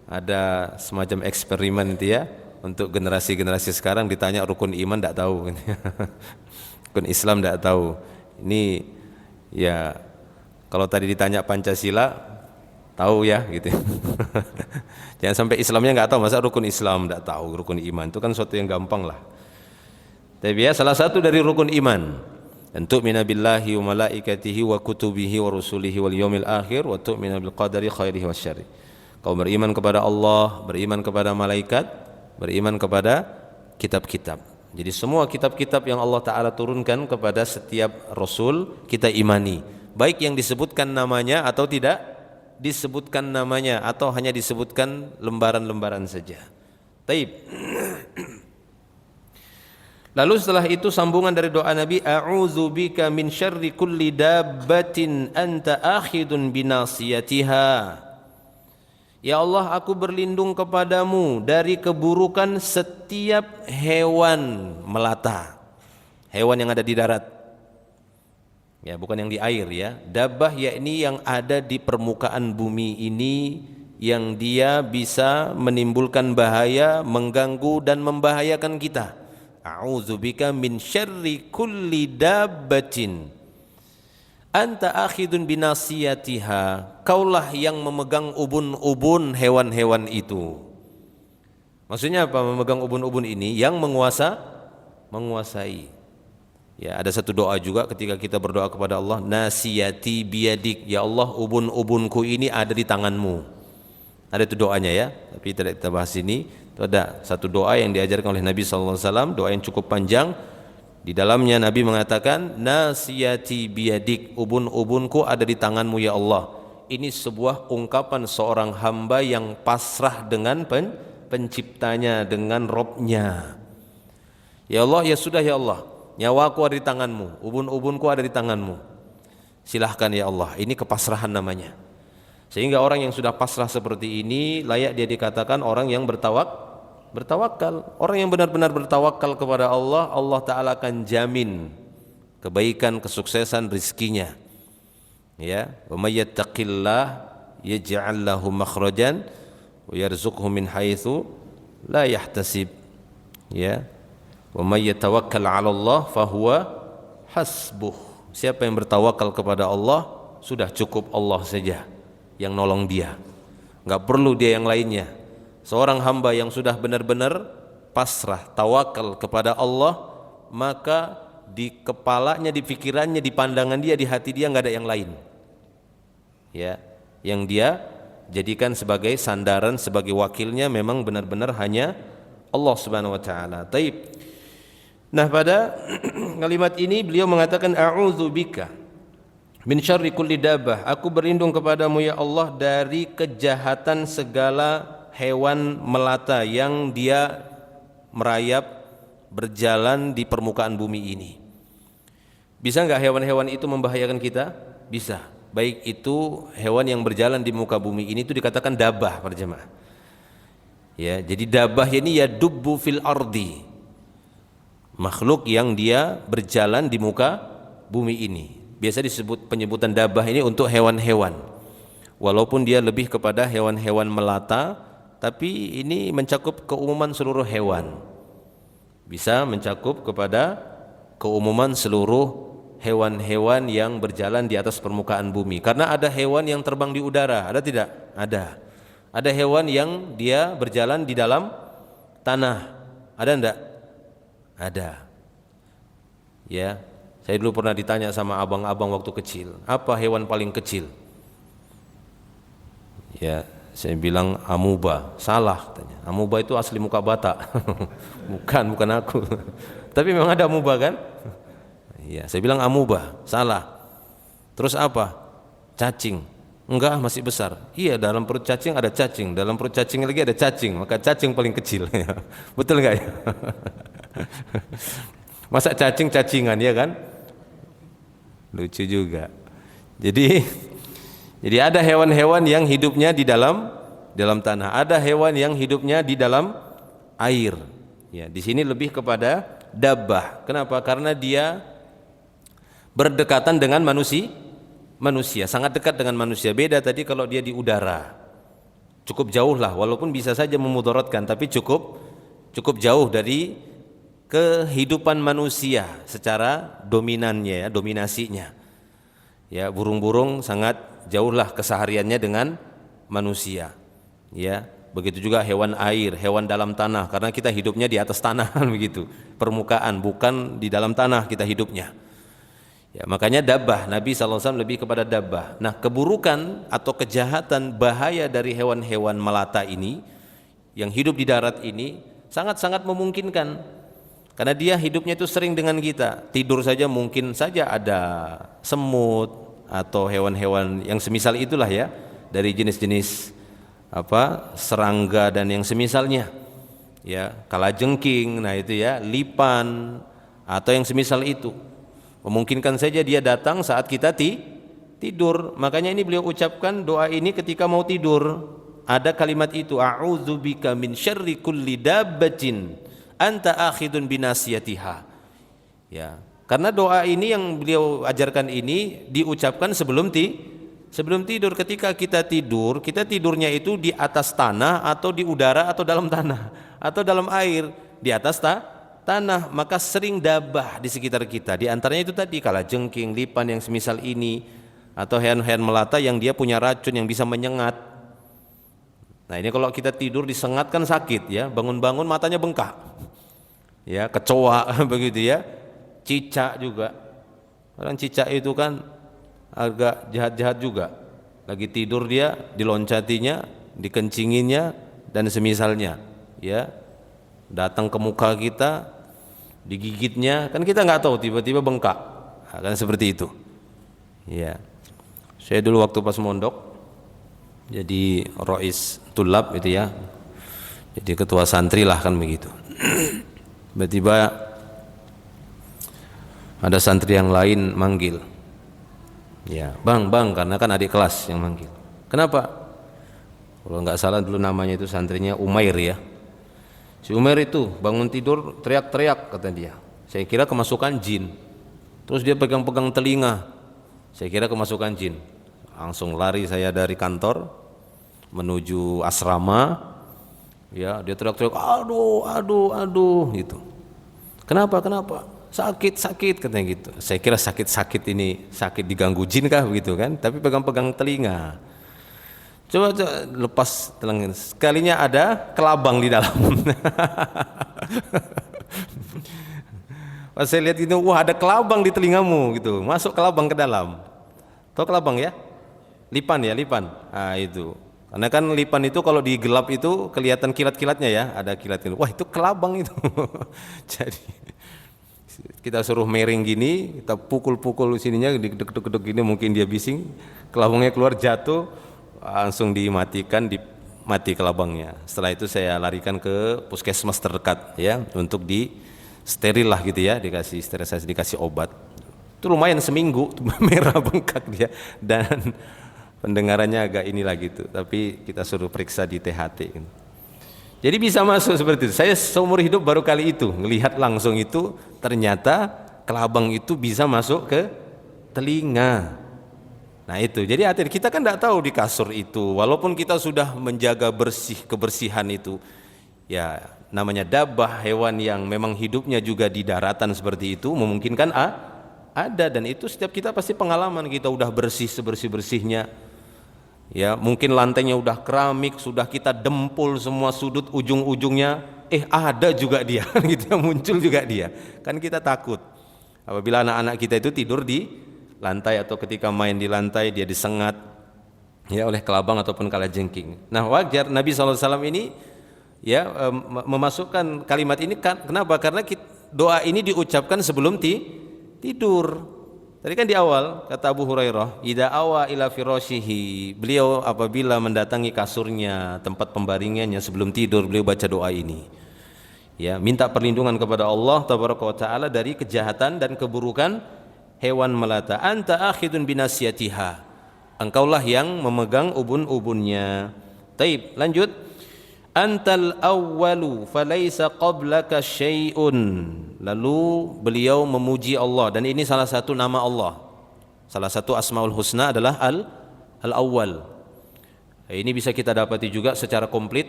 ada semacam eksperimen itu ya, untuk generasi-generasi sekarang ditanya rukun iman tidak tahu, rukun Islam tidak tahu. Ini ya kalau tadi ditanya Pancasila tahu ya gitu. Jangan sampai Islamnya nggak tahu, masa rukun Islam tidak tahu, rukun iman itu kan suatu yang gampang lah. Tapi ya salah satu dari rukun iman, dan tu'mina billahi wa malaikatihi wa kutubihi wa rusulihi wal yawmil akhir wa tu'mina bil qadari khairihi wa syarri. Kau beriman kepada Allah, beriman kepada malaikat, beriman kepada kitab-kitab. Jadi semua kitab-kitab yang Allah Ta'ala turunkan kepada setiap Rasul kita imani, baik yang disebutkan namanya atau tidak disebutkan namanya, atau hanya disebutkan lembaran-lembaran saja. Taib. Lalu setelah itu sambungan dari doa Nabi, a'udzubika min syarri kulli dabbatin anta akhidun binasiyatiha. Ya Allah, aku berlindung kepadamu dari keburukan setiap hewan melata, hewan yang ada di darat. Ya, bukan yang di air ya. Dabbah yakni yang ada di permukaan bumi ini, yang dia bisa menimbulkan bahaya, mengganggu dan membahayakan kita. A'udzubika min syarri kulli dabbatin anta akhidun binasiyatiha. Kaulah yang memegang ubun-ubun hewan-hewan itu. Maksudnya apa memegang ubun-ubun ini? Yang menguasai. Ya, ada satu doa juga ketika kita berdoa kepada Allah, nasiyati biyadik, ya Allah ubun-ubunku ini ada di tanganmu. Ada itu doanya ya, tapi tidak kita bahas ini. Itu ada satu doa yang diajarkan oleh Nabi SAW, doa yang cukup panjang. Di dalamnya Nabi mengatakan, nasiyati biyadik, ubun-ubunku ada di tanganmu ya Allah. Ini sebuah ungkapan seorang hamba yang pasrah dengan penciptanya, dengan Robnya. Ya Allah, ya sudah ya Allah, nyawaku ada di tanganmu, ubun-ubunku ada di tanganmu. Silahkan ya Allah, ini kepasrahan namanya. Sehingga orang yang sudah pasrah seperti ini layak dia dikatakan orang yang bertawakal. Orang yang benar-benar bertawakal kepada Allah, Allah Ta'ala akan jamin kebaikan, kesuksesan rizkinya. Ya, wa may yattaqillah yaj'al lahu makhrajan wa yarzuqhu min haitsu la yahtasib. Ya, wa may yatawakkal 'ala Allah fahuwa hasbuh. Siapa yang bertawakal kepada Allah, sudah cukup Allah saja yang nolong dia, nggak perlu dia yang lainnya. Seorang hamba yang sudah benar-benar pasrah, tawakal kepada Allah, maka di kepalanya, di pikirannya, di pandangan dia, di hati dia nggak ada yang lain. Ya, yang dia jadikan sebagai sandaran, sebagai wakilnya memang benar-benar hanya Allah Subhanahu wa taala. Taib. Nah, pada kalimat ini beliau mengatakan a'udzubika min syarri kulli dabbah, aku berlindung kepadamu ya Allah dari kejahatan segala hewan melata yang dia merayap berjalan di permukaan bumi ini. Bisa enggak hewan-hewan itu membahayakan kita? Bisa. Baik itu hewan yang berjalan di muka bumi ini itu dikatakan dabbah para jemaah. Ya, jadi dabbah ini ya dubbu fil ardi. Makhluk yang dia berjalan di muka bumi ini. Biasa disebut penyebutan dabbah ini untuk hewan-hewan. Walaupun dia lebih kepada hewan-hewan melata, tapi ini mencakup keumuman seluruh hewan. Bisa mencakup kepada keumuman seluruh hewan-hewan yang berjalan di atas permukaan bumi. Karena ada hewan yang terbang di udara, ada tidak? Ada. Ada hewan yang dia berjalan di dalam tanah. Ada enggak? Ada. Ya. Saya dulu pernah ditanya sama abang-abang waktu kecil, apa hewan paling kecil? Ya, saya bilang amuba. Salah katanya. Amuba itu asli muka Batak. bukan aku. Tapi memang ada amuba kan? Ya, saya bilang amuba. Salah. Terus apa? Cacing. Enggak, masih besar. Iya, dalam perut cacing ada cacing, dalam perut cacing lagi ada cacing, maka cacing paling kecil. Betul enggak ya? Masa cacing-cacingan ya kan? Lucu juga. Jadi ada hewan-hewan yang hidupnya di dalam tanah, ada hewan yang hidupnya di dalam air. Ya, di sini lebih kepada dabbah. Kenapa? Karena dia berdekatan dengan manusia, sangat dekat dengan manusia. Beda tadi kalau dia di udara. Cukup jauh lah, walaupun bisa saja memudaratkan, tapi cukup jauh dari kehidupan manusia secara dominannya, ya, dominasinya. Ya, burung-burung sangat jauhlah kesehariannya dengan manusia. Ya, begitu juga hewan air, hewan dalam tanah, karena kita hidupnya di atas tanah begitu, permukaan, bukan di dalam tanah kita hidupnya. Ya, makanya dabbah, Nabi SAW lebih kepada dabbah. Nah, keburukan atau kejahatan, bahaya dari hewan-hewan melata ini yang hidup di darat ini sangat-sangat memungkinkan. Karena dia hidupnya itu sering dengan kita. Tidur saja mungkin saja ada semut atau hewan-hewan yang semisal itulah ya, dari jenis-jenis serangga dan yang semisalnya. Ya, kalajengking, nah itu ya, lipan atau yang semisal itu. Memungkinkan saja dia datang saat kita tidur. Makanya ini beliau ucapkan doa ini ketika mau tidur. Ada kalimat itu, a'udzubika min syarri kulli dabbatin anta akhidun binasiyatiha. Ya, karena doa ini yang beliau ajarkan ini diucapkan sebelum Sebelum tidur, ketika kita tidur, kita tidurnya itu di atas tanah atau di udara atau dalam tanah atau dalam air. Di atas tanah, maka sering dabah di sekitar kita. Di antaranya itu tadi kalajengking, lipan yang semisal ini, atau hewan-hewan melata yang dia punya racun yang bisa menyengat. Nah ini kalau kita tidur disengat kan sakit ya, bangun-bangun matanya bengkak, ya kecoa begitu ya, cicak juga. Orang cicak itu kan agak jahat-jahat juga. Lagi tidur dia diloncatinya, dikencinginnya dan semisalnya, ya datang ke muka kita, digigitnya, kan kita nggak tahu tiba-tiba bengkak, nah, kan seperti itu. Ya, saya dulu waktu pas mondok jadi rois tulab itu ya, jadi ketua santri lah kan begitu. Tiba-tiba ada santri yang lain manggil, ya bang, karena kan adik kelas yang manggil. Kenapa? Kalau nggak salah dulu namanya itu santrinya Umair ya. Si Umair itu bangun tidur teriak-teriak kata dia. Saya kira kemasukan jin. Terus dia pegang-pegang telinga. Saya kira kemasukan jin. Langsung lari saya dari kantor menuju asrama. Ya, dia teriak-teriak, aduh gitu. Kenapa? Sakit katanya gitu. Saya kira sakit ini sakit diganggu jin kah begitu kan? Tapi pegang-pegang telinga. Coba lepas telinga. Sekalinya ada kelabang di dalam. Pas saya lihat itu, wah ada kelabang di telingamu gitu. Masuk kelabang ke dalam. Tahu kelabang ya? Lipan. Ah itu. Karena kan lipan itu kalau digelap itu kelihatan kilat-kilatnya ya, ada kilat-kilat. Wah itu kelabang itu. Jadi kita suruh miring gini, kita pukul-pukul sininya, deg-deg gini, mungkin dia bising, kelabangnya keluar jatuh, langsung dimatikan, mati kelabangnya. Setelah itu saya larikan ke puskesmas terdekat ya, untuk di steril lah gitu ya, dikasih sterilisasi, dikasih obat. Itu lumayan seminggu merah bengkak dia dan pendengarannya agak inilah gitu, tapi kita suruh periksa di THT gitu. Jadi bisa masuk seperti itu. Saya seumur hidup baru kali itu melihat langsung itu, ternyata kelabang itu bisa masuk ke telinga. Nah itu, jadi hati kita kan tidak tahu di kasur itu, walaupun kita sudah menjaga kebersihan itu, ya namanya dabah, hewan yang memang hidupnya juga di daratan seperti itu, memungkinkan ada, dan itu setiap kita pasti pengalaman, kita udah bersih sebersih-bersihnya. Ya mungkin lantainya udah keramik, sudah kita dempul semua sudut ujung-ujungnya, ada juga dia, gitu, muncul juga dia. Kan kita takut apabila anak-anak kita itu tidur di lantai atau ketika main di lantai dia disengat ya oleh kelabang ataupun kalajengking. Nah wajar Nabi SAW ini ya memasukkan kalimat ini kenapa? Karena doa ini diucapkan sebelum tidur. Tadi kan di awal kata Abu Hurairah, idza awa ila firashihi, beliau apabila mendatangi kasurnya, tempat pembaringannya sebelum tidur, beliau baca doa ini. Ya, minta perlindungan kepada Allah tabaraka wa taala dari kejahatan dan keburukan hewan melata. Anta akhidun binasiyatiha. Engkaulah yang memegang ubun-ubunnya. Taib, lanjut. Antal awwalu falaysa qablaka syai'un. Lalu beliau memuji Allah, dan ini salah satu nama Allah. Salah satu Asmaul Husna adalah Al-Awwal. Ini bisa kita dapati juga secara komplit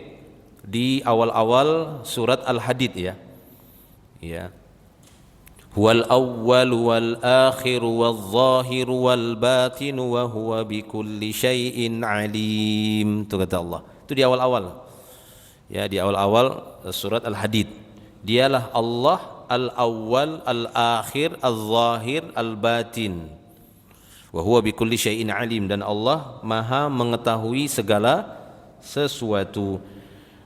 di awal-awal surat Al-Hadid ya. Ya. Huwal awwalu wal akhiru wal zahiru wal batinu wa huwa bikulli syai'in alim. Itu kata Allah. Itu di awal-awal. Ya, di awal-awal surat Al-Hadid. Dialah Allah al-awwal, al-akhir, al-zahir, al-batin. Wa huwa bikulli syai'in alim, dan Allah Maha mengetahui segala sesuatu.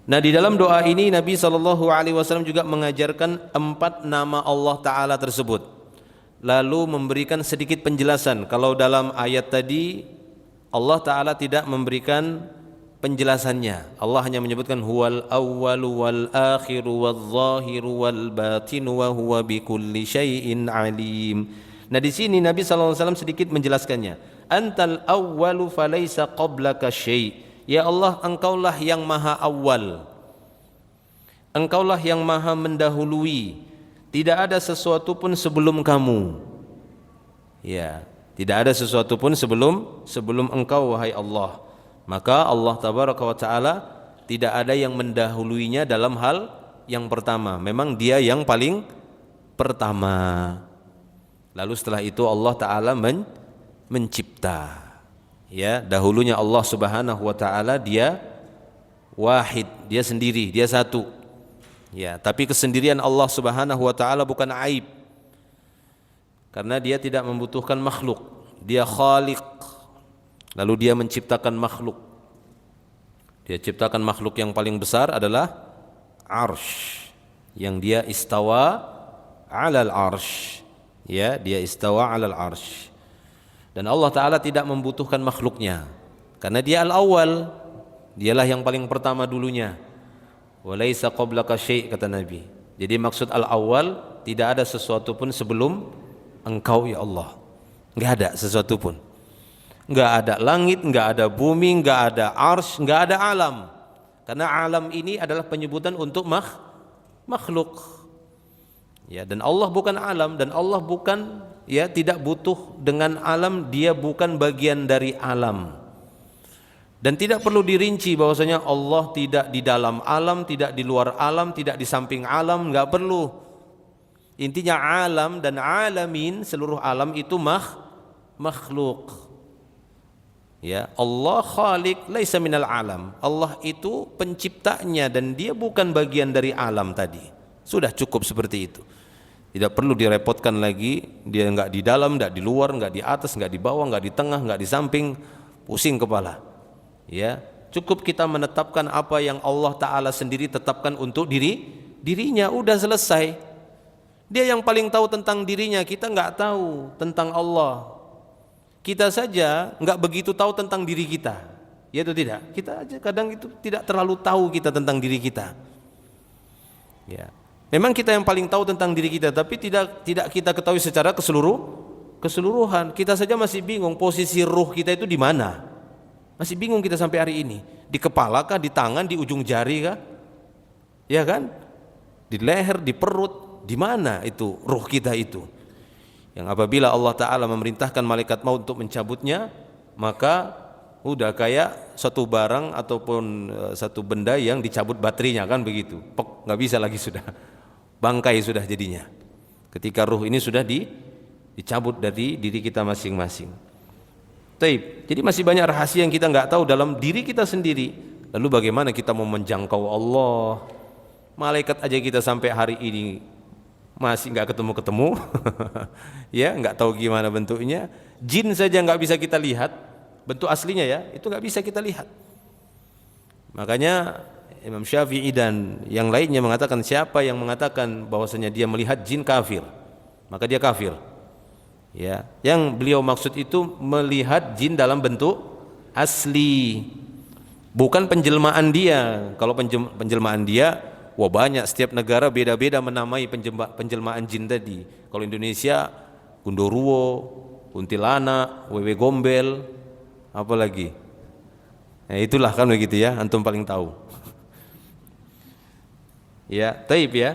Nah, di dalam doa ini Nabi SAW juga mengajarkan 4 nama Allah Ta'ala tersebut, lalu memberikan sedikit penjelasan. Kalau dalam ayat tadi Allah Ta'ala tidak memberikan penjelasannya, Allah hanya menyebutkan huwal awwalu wal akhiru wal zahiru wal batinu wa huwa bikulli syai'in alim. Nah di sini Nabi SAW sedikit menjelaskannya. Antal awwalu falaysa qablaka syai'. Ya Allah, engkaulah yang maha awal, engkaulah yang maha mendahului, tidak ada sesuatu pun sebelum kamu. Ya, Tidak ada sesuatu pun sebelum engkau wahai Allah. Maka Allah tabaraka wa taala tidak ada yang mendahuluinya dalam hal yang pertama. Memang dia yang paling pertama. Lalu setelah itu Allah taala mencipta. Ya, dahulunya Allah Subhanahu wa taala dia wahid, dia sendiri, dia satu. Ya, tapi kesendirian Allah Subhanahu wa taala bukan aib. Karena dia tidak membutuhkan makhluk. Dia khaliq. Lalu dia menciptakan makhluk. Dia ciptakan makhluk yang paling besar adalah arsh, yang dia istawa 'alal arsh. Ya, dia istawa 'alal arsh. Dan Allah Ta'ala tidak membutuhkan makhluknya, karena dia al-awwal, dialah yang paling pertama dulunya. Walaisa qablaka syai', kata Nabi. Jadi maksud al-awwal, tidak ada sesuatu pun sebelum engkau ya Allah. Enggak ada sesuatu pun. Enggak ada langit, enggak ada bumi, enggak ada arsy, enggak ada alam. Karena alam ini adalah penyebutan untuk makhluk. Ya, dan Allah bukan alam, dan Allah bukan, ya, tidak butuh dengan alam, dia bukan bagian dari alam. Dan tidak perlu dirinci bahwasanya Allah tidak di dalam alam, tidak di luar alam, tidak di samping alam, enggak perlu. Intinya alam dan alamin, seluruh alam itu makhluk. Ya, Allah khaliq laisa minal alam. Allah itu penciptanya dan dia bukan bagian dari alam tadi. Sudah cukup seperti itu. Tidak perlu direpotkan lagi, dia enggak di dalam, enggak di luar, enggak di atas, enggak di bawah, enggak di tengah, enggak di samping, pusing kepala. Ya, cukup kita menetapkan apa yang Allah Ta'ala sendiri tetapkan untuk dirinya, udah selesai. Dia yang paling tahu tentang dirinya, kita enggak tahu tentang Allah. Kita saja enggak begitu tahu tentang diri kita, ya atau tidak? Kita aja kadang itu tidak terlalu tahu kita tentang diri kita. Ya, memang kita yang paling tahu tentang diri kita, tapi tidak kita ketahui secara keseluruhan. Kita saja masih bingung posisi ruh kita itu di mana. Masih bingung kita sampai hari ini. Di kepala kah, di tangan, di ujung jari kah? Ya kan? Di leher, di perut, di mana itu ruh kita itu? Yang apabila Allah Ta'ala memerintahkan malaikat maut untuk mencabutnya, maka udah kayak satu barang ataupun satu benda yang dicabut baterainya, kan begitu. Pok, nggak bisa lagi sudah. Bangkai sudah jadinya. Ketika ruh ini sudah dicabut dari diri kita masing-masing. Taib. Jadi masih banyak rahasia yang kita nggak tahu dalam diri kita sendiri. Lalu bagaimana kita mau menjangkau Allah? Malaikat aja kita sampai hari ini masih nggak ketemu, ya, nggak tahu gimana bentuknya. Jin saja nggak bisa kita lihat bentuk aslinya, ya, itu nggak bisa kita lihat. Makanya Imam Syafi'i dan yang lainnya mengatakan, siapa yang mengatakan bahwasanya dia melihat jin kafir, maka dia kafir. Ya, yang beliau maksud itu melihat jin dalam bentuk asli, bukan penjelmaan dia. Kalau penjelmaan dia, wah banyak, setiap negara beda-beda menamai penjelmaan jin tadi. Kalau Indonesia Gundurwo, Kuntilanak, Wewe Gombel, apa lagi? Nah, itulah kan begitu ya, antum paling tahu. Ya, taib ya.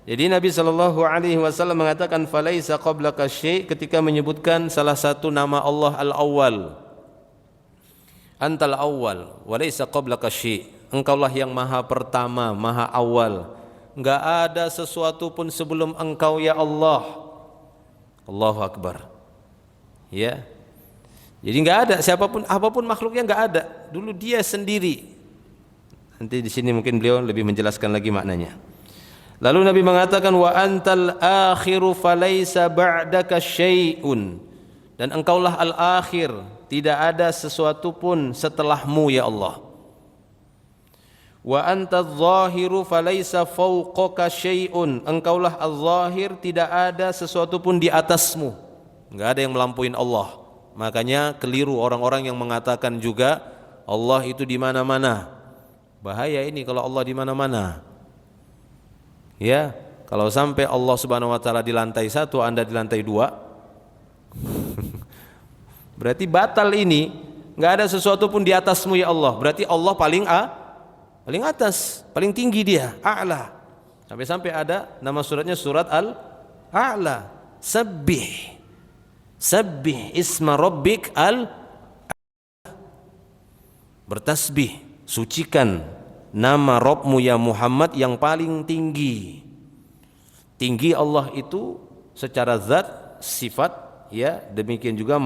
Jadi Nabi SAW mengatakan falaisa qablaka syai' ketika menyebutkan salah satu nama Allah Al-Awwal. Antal awwal walaysa qablaka syai'. Engkaulah yang maha pertama, maha awal. Enggak ada sesuatu pun sebelum engkau ya Allah. Allahu Akbar. Ya. Jadi enggak ada siapapun, apapun makhluknya enggak ada. Dulu dia sendiri. Nanti di sini mungkin beliau lebih menjelaskan lagi maknanya. Lalu Nabi mengatakan wa antal akhiru falaysa ba'daka syai'un. Dan engkaulah al-akhir, tidak ada sesuatu pun setelahmu ya Allah. Wa anta adh-dhahiru falaysa fawqaka syai'un. Engkaulah al-zahir, tidak ada sesuatu pun di atasmu. Enggak ada yang melampauin Allah. Makanya keliru orang-orang yang mengatakan juga Allah itu di mana-mana. Bahaya ini kalau Allah di mana-mana. Ya, kalau sampai Allah Subhanahu wa taala di lantai 1, Anda di lantai 2, berarti batal ini. Enggak ada sesuatu pun di atasmu ya Allah. Berarti Allah paling atas, paling tinggi dia, a'la. Sampai-sampai ada nama suratnya surat Al-A'la, Sabbih. Sabbih isma rabbik al, bertasbih, sucikan nama Rabbmu ya Muhammad yang paling tinggi. Tinggi Allah itu secara zat, sifat, ya, demikian juga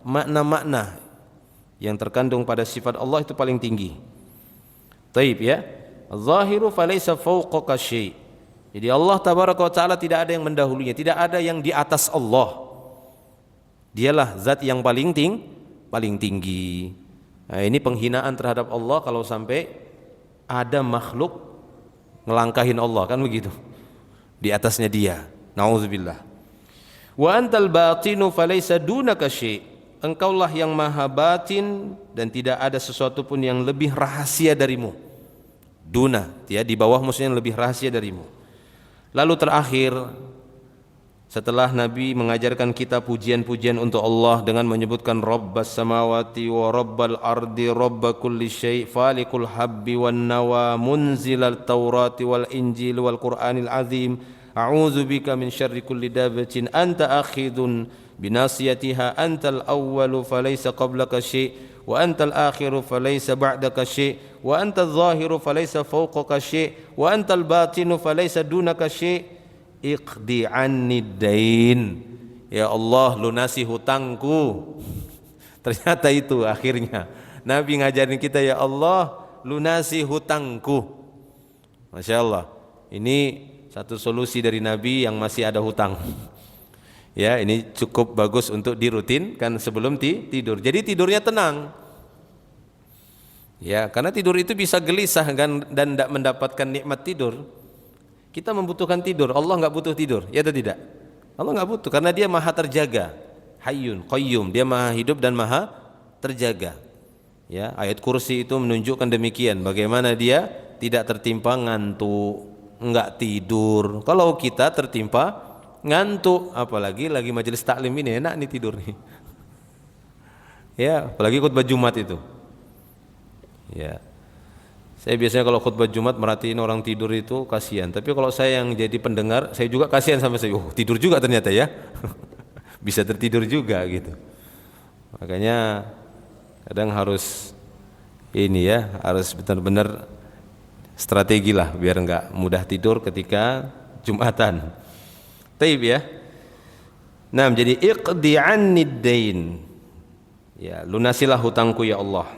makna-makna yang terkandung pada sifat Allah itu paling tinggi. Taib, ya. Zahiru falaysa fawqaka syai'. Jadi Allah tabaraka wa taala tidak ada yang mendahulunya, tidak ada yang di atas Allah. Dialah zat yang paling tinggi. Nah, ini penghinaan terhadap Allah kalau sampai ada makhluk ngelangkahin Allah, kan begitu. Di atasnya dia. Nauzubillah. Wa antal batinu falaysa dunaka syai'. Engkaulah yang maha batin dan tidak ada sesuatu pun yang lebih rahasia darimu. Duna, ya, di bawah maksudnya lebih rahasia darimu. Lalu terakhir, setelah Nabi mengajarkan kita pujian-pujian untuk Allah dengan menyebutkan Rabbas samawati wa Rabbal ardi Rabba kulli syai' falikul habbi wan nawa munzilal taurati wal injil wal qur'anil azim a'udzu bika min syarri kulli dabatin anta akhidun binasiyatiha antal awwalu falaysa qablaka syai' wa antal akhiru falaysa ba'daka syai' wa antal zahiru falaysa fawqaka syai' wa antal batinu falaysa dunaka syai' iqdi anni dain, ya Allah lunasi hutangku. Ternyata itu akhirnya Nabi ngajarin kita, ya Allah lunasi hutangku. Masya Allah, ini satu solusi dari Nabi yang masih ada hutang. Ya, ini cukup bagus untuk dirutinkan sebelum tidur. Jadi tidurnya tenang. Ya, karena tidur itu bisa gelisah kan, dan tidak mendapatkan nikmat tidur. Kita membutuhkan tidur, Allah enggak butuh tidur, ya atau tidak? Allah enggak butuh karena dia maha terjaga. Hayyun, qayyum, dia maha hidup dan maha terjaga. Ya, ayat kursi itu menunjukkan demikian, bagaimana dia tidak tertimpa ngantuk, enggak tidur. Kalau kita tertimpa ngantuk, apalagi lagi majelis taklim ini, enak nih tidur nih. Ya, apalagi khutbah Jumat itu. Ya, saya biasanya kalau khutbah Jumat merhatiin orang tidur itu kasihan. Tapi kalau saya yang jadi pendengar, saya juga kasihan sama saya. Tidur juga ternyata ya. Bisa tertidur juga gitu. Makanya kadang harus ini ya, harus benar-benar strategi lah biar enggak mudah tidur ketika Jumatan. Taib, ya. Nah, jadi iqdi annid dain. Ya, lunasilah hutangku ya Allah.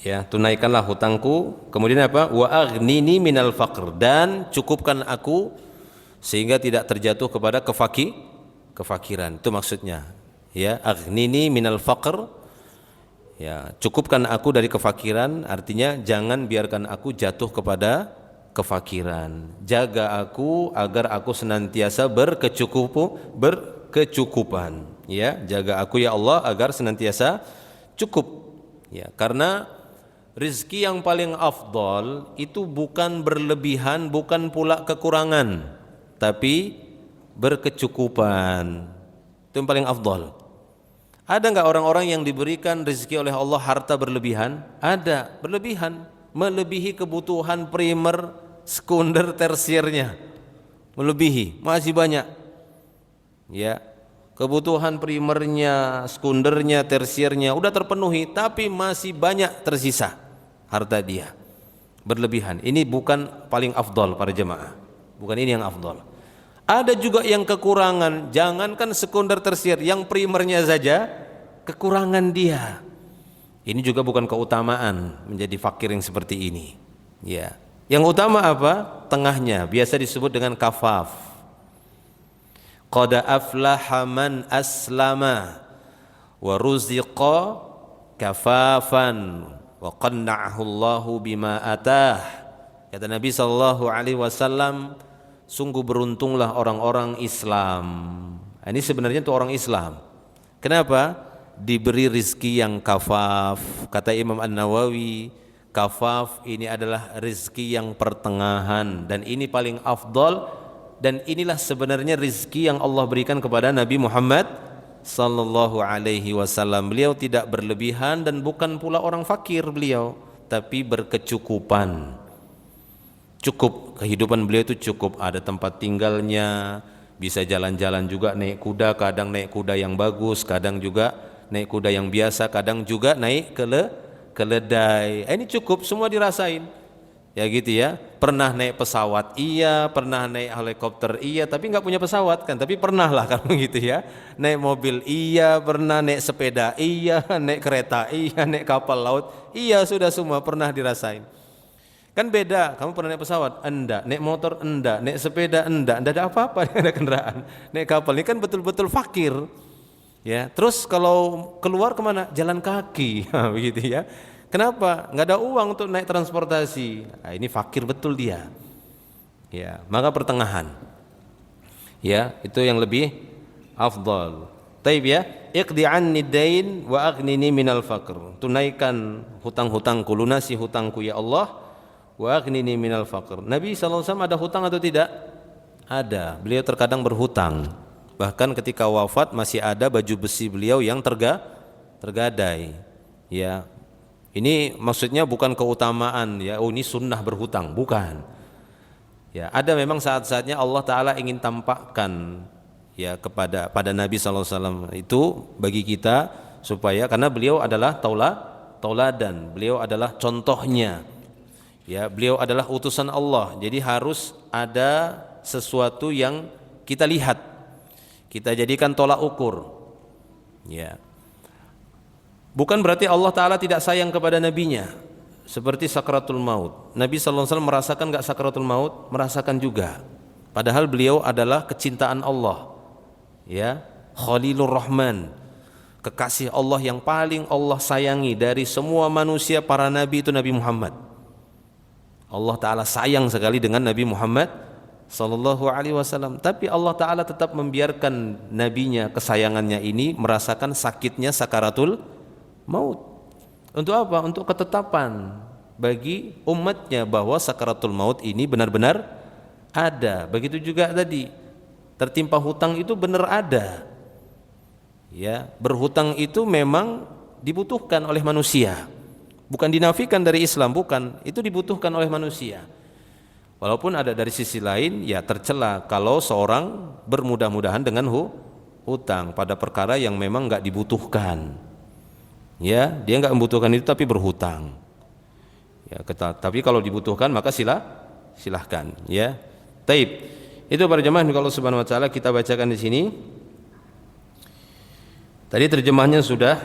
Ya, tunaikanlah hutangku. Kemudian apa? Wa aghnini minal faqr, dan cukupkan aku sehingga tidak terjatuh kepada kefakiran. Itu maksudnya. Ya, aghnini minal faqr. Ya, cukupkan aku dari kefakiran, artinya jangan biarkan aku jatuh kepada kefakiran. Jaga aku agar aku senantiasa berkecukupan. Ya, jaga aku ya Allah agar senantiasa cukup. Ya, karena rizki yang paling afdal itu bukan berlebihan, bukan pula kekurangan, tapi berkecukupan. Itu yang paling afdal. Ada enggak orang-orang yang diberikan rizki oleh Allah harta berlebihan? Ada, berlebihan, melebihi kebutuhan primer, sekunder, tersiernya, melebihi, masih banyak. Ya, kebutuhan primernya, sekundernya, tersiernya udah terpenuhi, tapi masih banyak tersisa harta dia, berlebihan. Ini bukan paling afdal para jemaah, bukan ini yang afdal. Ada juga yang kekurangan, jangankan sekunder, tersier, yang primernya saja kekurangan dia. Ini juga bukan keutamaan menjadi fakir yang seperti ini. Ya, yang utama apa? Tengahnya, biasa disebut dengan kafaf. Qad aflaha man aslama wa ruziqa kafafan wa qanna'ahu Allahu bima atah. Kata Nabi sallallahu alaihi wasallam, sungguh beruntunglah orang-orang Islam. Ini sebenarnya itu orang Islam. Kenapa? Diberi rizki yang kafaf. Kata Imam An-Nawawi, kafaf ini adalah rizki yang pertengahan, dan ini paling afdal, dan inilah sebenarnya rizki yang Allah berikan kepada Nabi Muhammad sallallahu alaihi wasallam. Beliau tidak berlebihan dan bukan pula orang fakir beliau, tapi berkecukupan. Cukup, kehidupan beliau itu cukup, ada tempat tinggalnya, bisa jalan-jalan juga naik kuda, kadang naik kuda yang bagus, kadang juga naik kuda yang biasa, kadang juga naik keledai. Ini cukup semua dirasain. Ya gitu ya. Pernah naik pesawat iya, pernah naik helikopter iya, tapi nggak punya pesawat kan, tapi pernah lah kalau gitu ya. Naik mobil iya, pernah naik sepeda iya, naik kereta iya, naik kapal laut iya, sudah semua pernah dirasain. Kan beda, kamu pernah naik pesawat? Enggak. Naik motor? Enggak. Naik sepeda? Enggak. Enggak ada apa-apa, enggak ada kendaraan. Naik kapal ini kan betul-betul fakir. Ya, terus kalau keluar kemana? Jalan kaki, begitu ya. Kenapa? Enggak ada uang untuk naik transportasi. Nah, ini fakir betul dia. Ya, maka pertengahan. Ya, itu yang lebih afdal. Taib ya, iqdi anni dain wa aghnini minal faqr. Tunaikan hutang-hutangku, lunasi hutangku ya Allah. Wa aghnini minal faqr. Nabi SAW ada hutang atau tidak? Ada. Beliau terkadang berhutang. Bahkan ketika wafat masih ada baju besi beliau yang tergadai. Ya. Ini maksudnya bukan keutamaan ya, oh ini sunnah berhutang, bukan. Ya, ada memang saat-saatnya Allah Taala ingin tampakkan ya pada Nabi SAW itu bagi kita supaya karena beliau adalah tauladan, beliau adalah contohnya. Ya, beliau adalah utusan Allah. Jadi harus ada sesuatu yang kita lihat. Kita jadikan tolak ukur. Ya. Bukan berarti Allah Ta'ala tidak sayang kepada nabinya. Seperti sakratul maut. Nabi SAW merasakan enggak sakratul maut? Merasakan juga. Padahal beliau adalah kecintaan Allah. Ya, Khalilur Rahman. Kekasih Allah yang paling Allah sayangi dari semua manusia para nabi itu Nabi Muhammad. Allah Ta'ala sayang sekali dengan Nabi Muhammad Sallallahu Alaihi Wasallam. Tapi Allah Ta'ala tetap membiarkan nabinya kesayangannya ini merasakan sakitnya sakaratul maut. Untuk apa? Untuk ketetapan bagi umatnya bahwa sakaratul maut ini benar-benar ada. Begitu juga tadi tertimpa hutang itu benar ada. Ya, berhutang itu memang dibutuhkan oleh manusia. Bukan dinafikan dari Islam, bukan. Itu dibutuhkan oleh manusia. Walaupun ada dari sisi lain ya tercela kalau seorang bermudah-mudahan dengan hutang pada perkara yang memang enggak dibutuhkan. Ya, dia enggak membutuhkan itu tapi berhutang. Ya, tapi kalau dibutuhkan maka silahkan, ya. Taib. Itu para jemaah kalau Subhanahu wa taala kita bacakan di sini. Tadi terjemahnya sudah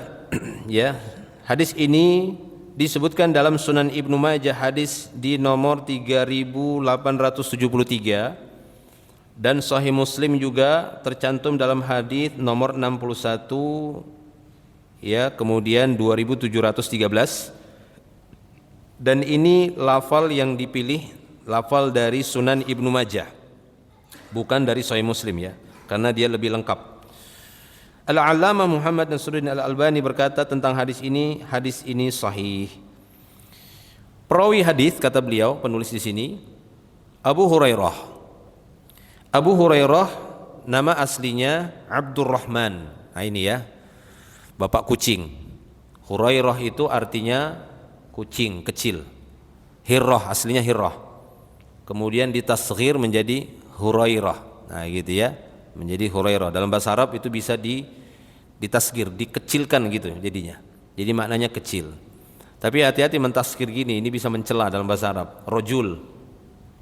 ya. Hadis ini disebutkan dalam Sunan Ibnu Majah hadis di nomor 3873 dan Sahih Muslim juga tercantum dalam hadis nomor 61 ya, kemudian 2713, dan ini lafal yang dipilih lafal dari Sunan Ibnu Majah, bukan dari Sahih Muslim ya, karena dia lebih lengkap. Al-Allamah Muhammad Nasruddin Al-Albani berkata tentang hadis ini sahih. Perawi hadis kata beliau, penulis di sini, Abu Hurairah. Abu Hurairah nama aslinya Abdurrahman. Nah ini ya, bapak kucing. Hurairah itu artinya kucing kecil. Hirrah aslinya Hirrah. Kemudian ditasghir menjadi Hurairah. Nah gitu ya, menjadi Hurairah. Dalam bahasa Arab itu bisa ditasghir, dikecilkan gitu jadinya. Jadi maknanya kecil. Tapi hati-hati mentasghir gini, ini bisa mencela dalam bahasa Arab. Rojul,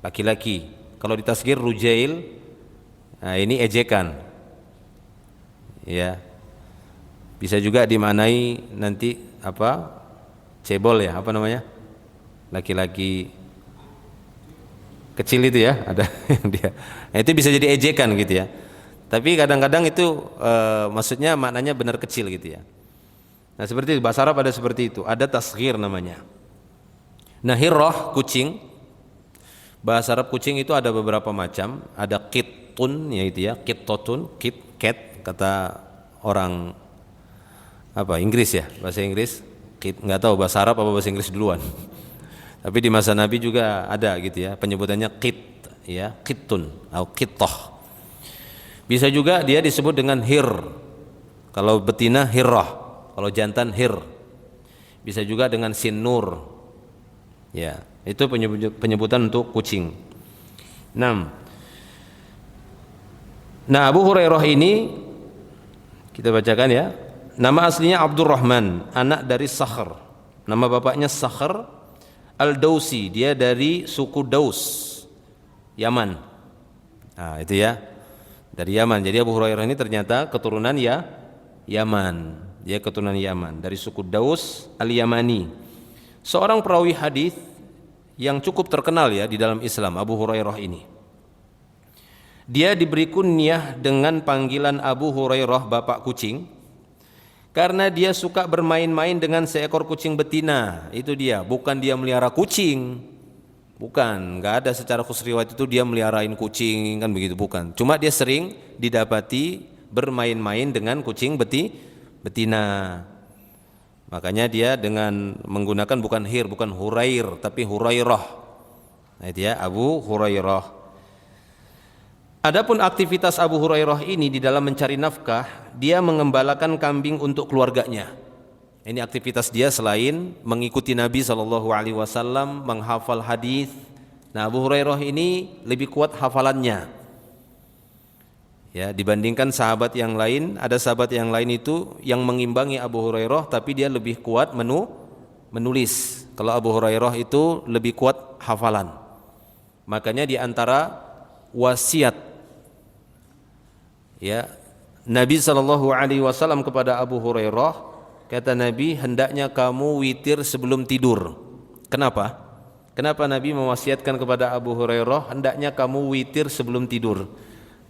laki-laki. Kalau ditasghir rujail, nah ini ejekan. Ya. Bisa juga dimaknai nanti apa? Cebol ya, apa namanya? Laki-laki kecil itu ya, ada yang dia. Nah, itu bisa jadi ejekan gitu ya. Tapi kadang-kadang itu maksudnya maknanya benar kecil gitu ya. Nah, seperti itu, bahasa Arab ada seperti itu, ada tasghir namanya. Nah, hirrah kucing. Bahasa Arab kucing itu ada beberapa macam, ada qittun yaitu ya, qittotun, cat kata orang apa Inggris ya, bahasa Inggris. Nggak tahu bahasa Arab apa bahasa Inggris duluan. Tapi di masa Nabi juga ada gitu ya, penyebutannya qit ya, qittun atau qittah. Bisa juga dia disebut dengan hir. Kalau betina hirrah, kalau jantan hir. Bisa juga dengan sin nur. Ya, itu penyebutan untuk kucing. 6. Nah, Abu Hurairah ini kita bacakan ya. Nama aslinya Abdurrahman, anak dari Sakhr. Nama bapaknya Sakhr Al-Dausi, dia dari suku Daus, Yaman. Nah, itu ya. Dari Yaman. Jadi Abu Hurairah ini ternyata keturunan ya Yaman. Dia keturunan Yaman dari suku Daus Al-Yamani. Seorang perawi hadis yang cukup terkenal ya di dalam Islam, Abu Hurairah ini. Dia diberi kunyah dengan panggilan Abu Hurairah bapak kucing karena dia suka bermain-main dengan seekor kucing betina. Itu dia, bukan dia melihara kucing. Bukan, enggak ada secara khusus riwayat itu dia meliharain kucing kan begitu, bukan. Cuma dia sering didapati bermain-main dengan kucing betina. Makanya dia dengan menggunakan bukan Hurair tapi Hurairah. Nah, itu ya, Abu Hurairah. Adapun aktivitas Abu Hurairah ini di dalam mencari nafkah, dia mengembalakan kambing untuk keluarganya. Ini aktivitas dia selain mengikuti Nabi SAW, menghafal hadis. Nah, Abu Hurairah ini lebih kuat hafalannya. Ya, dibandingkan sahabat yang lain, ada sahabat yang lain itu yang mengimbangi Abu Hurairah, tapi dia lebih kuat menulis. Kalau Abu Hurairah itu lebih kuat hafalan. Makanya di antara wasiat ya Nabi SAW kepada Abu Hurairah, kata Nabi, hendaknya kamu witir sebelum tidur. Kenapa? Kenapa Nabi mewasiatkan kepada Abu Hurairah hendaknya kamu witir sebelum tidur?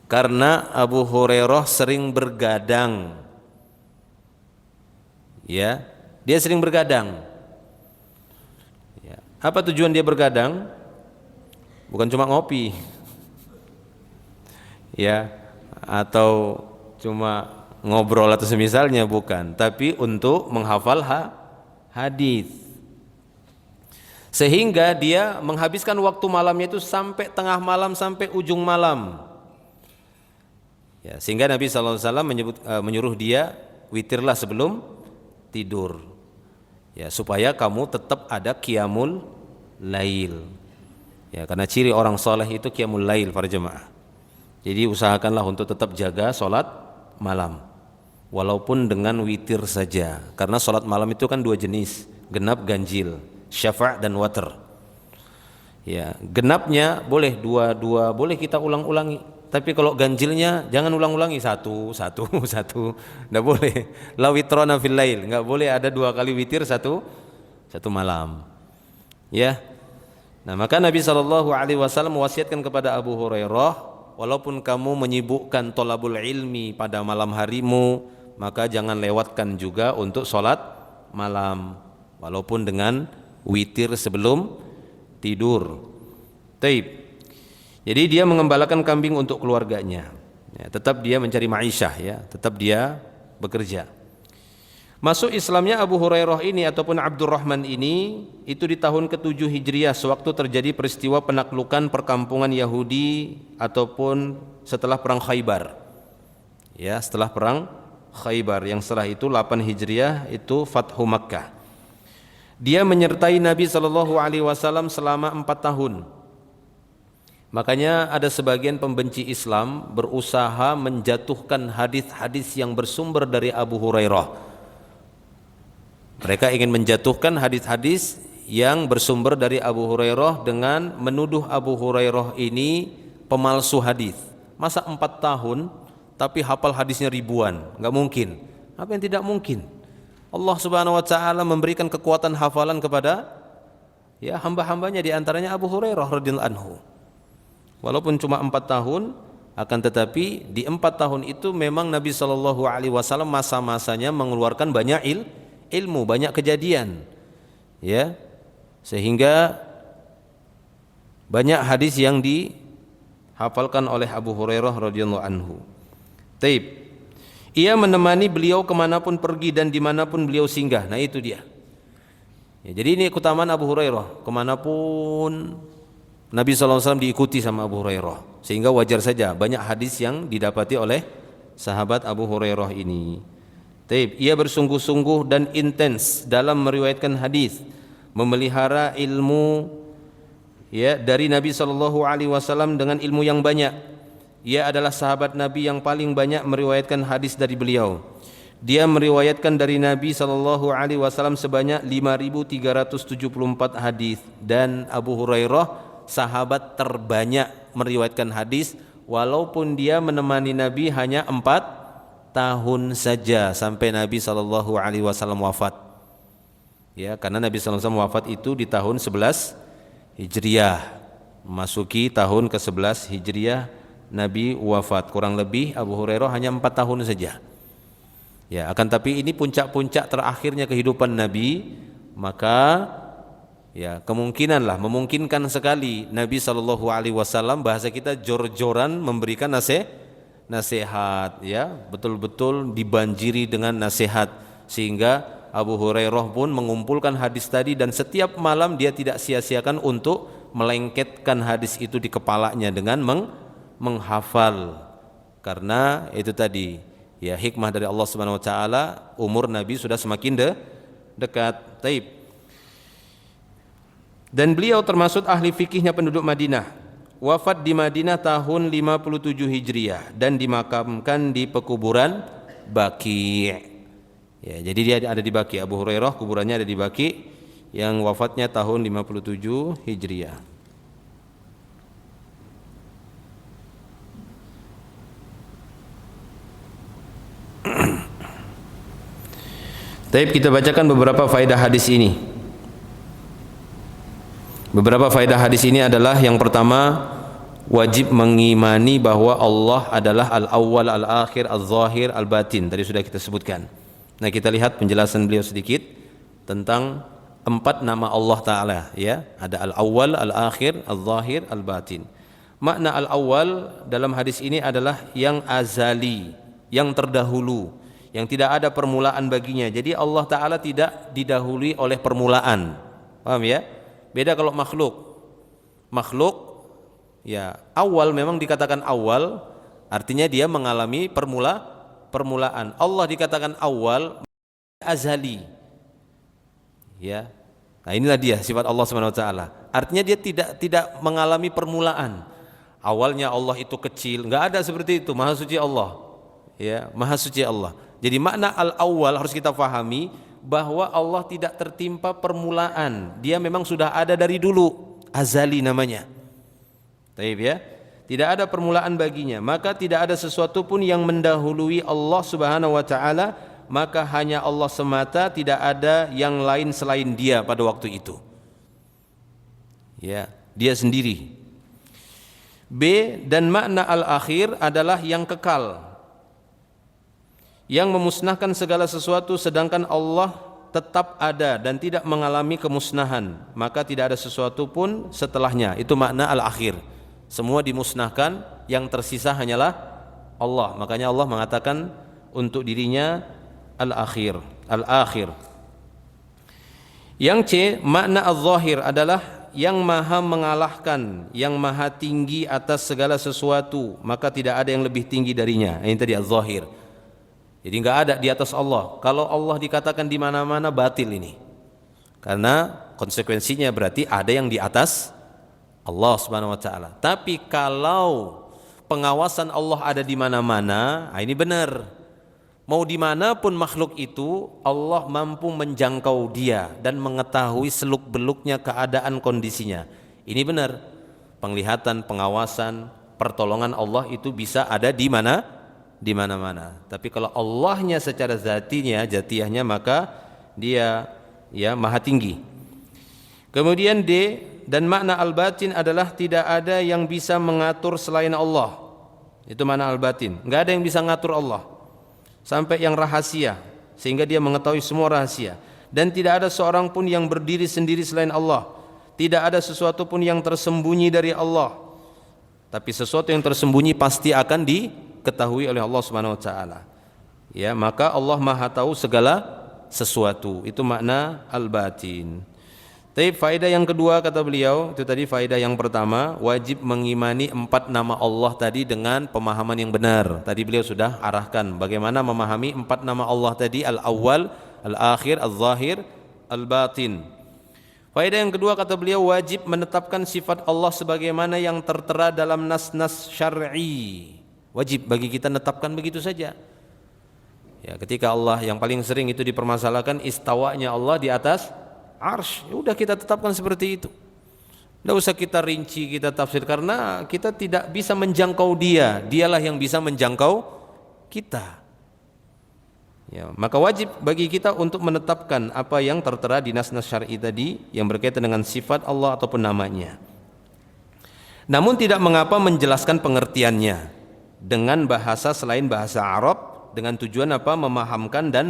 Karena Abu Hurairah sering bergadang. Ya, dia sering bergadang. Ya. Apa tujuan dia bergadang? Bukan cuma ngopi. Ya, atau cuma ngobrol atau semisalnya, bukan, tapi untuk menghafal hadis. Sehingga dia menghabiskan waktu malamnya itu sampai tengah malam, sampai ujung malam. Ya, sehingga Nabi SAW menyuruh dia witirlah sebelum tidur. Ya, supaya kamu tetap ada qiyamul lail. Ya, karena ciri orang soleh itu qiyamul lail para jemaah. Jadi usahakanlah untuk tetap jaga sholat malam, walaupun dengan witir saja. Karena sholat malam itu kan dua jenis, genap ganjil, syafa' dan water. Ya, genapnya boleh dua, boleh kita ulang-ulangi. Tapi kalau ganjilnya jangan ulang-ulangi satu, nggak boleh. La witrona fil lail, nggak boleh ada dua kali witir satu malam. Ya, nah maka Nabi SAW mewasiatkan kepada Abu Hurairah, walaupun kamu menyibukkan tolabul ilmi pada malam harimu, maka jangan lewatkan juga untuk sholat malam, walaupun dengan witir sebelum tidur. Taib. Jadi dia mengembalakan kambing untuk keluarganya. Ya, tetap dia mencari ma'isyah, ya, tetap dia bekerja. Masuk Islamnya Abu Hurairah ini ataupun Abdurrahman ini itu di tahun ke-7 Hijriah, sewaktu terjadi peristiwa penaklukan perkampungan Yahudi ataupun setelah perang Khaybar. Ya, setelah perang Khaybar yang setelah itu 8 Hijriah itu Fathu Makkah. Dia menyertai Nabi SAW selama 4 tahun. Makanya ada sebagian pembenci Islam berusaha menjatuhkan hadis-hadis yang bersumber dari Abu Hurairah. Mereka ingin menjatuhkan hadis-hadis yang bersumber dari Abu Hurairah dengan menuduh Abu Hurairah ini pemalsu hadis. Masa 4 tahun tapi hafal hadisnya ribuan? Enggak mungkin. Apa yang tidak mungkin? Allah Subhanahu wa taala memberikan kekuatan hafalan kepada ya hamba-hambanya, di antaranya Abu Hurairah radhiyallahu anhu. Walaupun cuma 4 tahun, akan tetapi di 4 tahun itu memang Nabi SAW masa-masanya mengeluarkan banyak ilmu, banyak kejadian, ya, sehingga banyak hadis yang dihafalkan oleh Abu Hurairah radhiyallahu anhu. Taib. Ia menemani beliau kemanapun pergi dan dimanapun beliau singgah. Nah itu dia. Ya, jadi ini keutamaan Abu Hurairah, kemanapun Nabi SAW diikuti sama Abu Hurairah, sehingga wajar saja banyak hadis yang didapati oleh sahabat Abu Hurairah ini. Taib. Ia bersungguh-sungguh dan intens dalam meriwayatkan hadis, memelihara ilmu ya dari Nabi SAW dengan ilmu yang banyak. Ia adalah sahabat Nabi yang paling banyak meriwayatkan hadis dari beliau. Dia meriwayatkan dari Nabi SAW sebanyak 5.374 hadis. Dan Abu Hurairah sahabat terbanyak meriwayatkan hadis, walaupun dia menemani Nabi hanya 4 tahun saja sampai Nabi SAW wafat. Ya, karena Nabi SAW wafat itu di tahun 11 Hijriah, memasuki tahun ke-11 Hijriah Nabi wafat. Kurang lebih Abu Hurairah hanya 4 tahun saja. Ya, akan tapi ini puncak-puncak terakhirnya kehidupan Nabi, maka ya memungkinkan sekali Nabi SAW, bahasa kita jor-joran, memberikan nasihat, ya, betul-betul dibanjiri dengan nasihat, sehingga Abu Hurairah pun mengumpulkan hadis tadi, dan setiap malam dia tidak sia-siakan untuk melengketkan hadis itu di kepalanya dengan menghafal. Karena itu tadi, ya, hikmah dari Allah Subhanahu wa taala, umur Nabi sudah semakin dekat. Taib. Dan beliau termasuk ahli fikihnya penduduk Madinah. Wafat di Madinah tahun 57 Hijriah dan dimakamkan di pekuburan Baqi'. Ya, jadi dia ada di Baqi'. Abu Hurairah kuburannya ada di Baqi', yang wafatnya tahun 57 Hijriah. Taib, kita bacakan beberapa faedah hadis ini. Beberapa faedah hadis ini adalah, yang pertama, wajib mengimani bahwa Allah adalah al-awwal, al-akhir, al-zahir, al-batin. Tadi sudah kita sebutkan. Nah, kita lihat penjelasan beliau sedikit tentang 4 nama Allah Ta'ala, ya. Ada al-awwal, al-akhir, al-zahir, al-batin. Makna al-awwal dalam hadis ini adalah yang azali, yang terdahulu, yang tidak ada permulaan baginya. Jadi Allah Ta'ala tidak didahului oleh permulaan. Paham ya? Beda kalau makhluk, ya, awal memang dikatakan awal, artinya dia mengalami permulaan. Allah dikatakan awal, azali. Ya. Nah, inilah dia sifat Allah Subhanahu wa taala. Artinya dia tidak mengalami permulaan. Awalnya Allah itu kecil, enggak ada seperti itu. Maha suci Allah. Ya, maha suci Allah. Jadi makna al-awwal harus kita fahami bahwa Allah tidak tertimpa permulaan. Dia memang sudah ada dari dulu, azali namanya. Taib ya. Tidak ada permulaan baginya, maka tidak ada sesuatu pun yang mendahului Allah Subhanahu wa taala, maka hanya Allah semata, tidak ada yang lain selain Dia pada waktu itu. Ya, Dia sendiri. B, dan makna al-akhir adalah yang kekal, yang memusnahkan segala sesuatu, sedangkan Allah tetap ada dan tidak mengalami kemusnahan, maka tidak ada sesuatu pun setelahnya. Itu makna al-akhir. Semua dimusnahkan, yang tersisa hanyalah Allah. Makanya Allah mengatakan untuk dirinya al-akhir. Yang C, makna al-zahir adalah yang maha mengalahkan, yang maha tinggi atas segala sesuatu, maka tidak ada yang lebih tinggi darinya. Ini tadi al-zahir. Jadi enggak ada di atas Allah. Kalau Allah dikatakan di mana-mana, batil ini. Karena konsekuensinya berarti ada yang di atas Allah Subhanahu wa taala. Tapi kalau pengawasan Allah ada di mana-mana, ini benar. Mau dimanapun makhluk itu, Allah mampu menjangkau dia dan mengetahui seluk-beluknya keadaan kondisinya. Ini benar. Penglihatan, pengawasan, pertolongan Allah itu bisa ada di mana-mana. Tapi kalau Allahnya secara zatiahnya, maka dia, ya, maha tinggi. Kemudian D, dan makna al-batin adalah tidak ada yang bisa mengatur selain Allah. Itu makna al-batin. Enggak ada yang bisa mengatur Allah sampai yang rahasia, sehingga dia mengetahui semua rahasia. Dan tidak ada seorang pun yang berdiri sendiri selain Allah. Tidak ada sesuatu pun yang tersembunyi dari Allah. Tapi sesuatu yang tersembunyi pasti akan diketahui oleh Allah Subhanahu wa taala. Ya, maka Allah Maha tahu segala sesuatu. Itu makna al-batin. Tapi faedah yang kedua, kata beliau, itu tadi faedah yang pertama, wajib mengimani 4 nama Allah tadi dengan pemahaman yang benar. Tadi beliau sudah arahkan bagaimana memahami 4 nama Allah tadi, al-awwal, al-akhir, al-zahir, al-batin. Faedah yang kedua kata beliau, wajib menetapkan sifat Allah sebagaimana yang tertera dalam nas-nas syar'i. Wajib bagi kita menetapkan begitu saja. Ya, ketika Allah yang paling sering itu dipermasalahkan istawanya Allah di atas arsy, ya udah kita tetapkan seperti itu. Tidak usah kita rinci, kita tafsir, karena kita tidak bisa menjangkau dia. Dialah yang bisa menjangkau kita. Ya, maka wajib bagi kita untuk menetapkan apa yang tertera di nas-nas syar'i tadi yang berkaitan dengan sifat Allah ataupun namanya. Namun tidak mengapa menjelaskan pengertiannya dengan bahasa selain bahasa Arab dengan tujuan apa? Memahamkan dan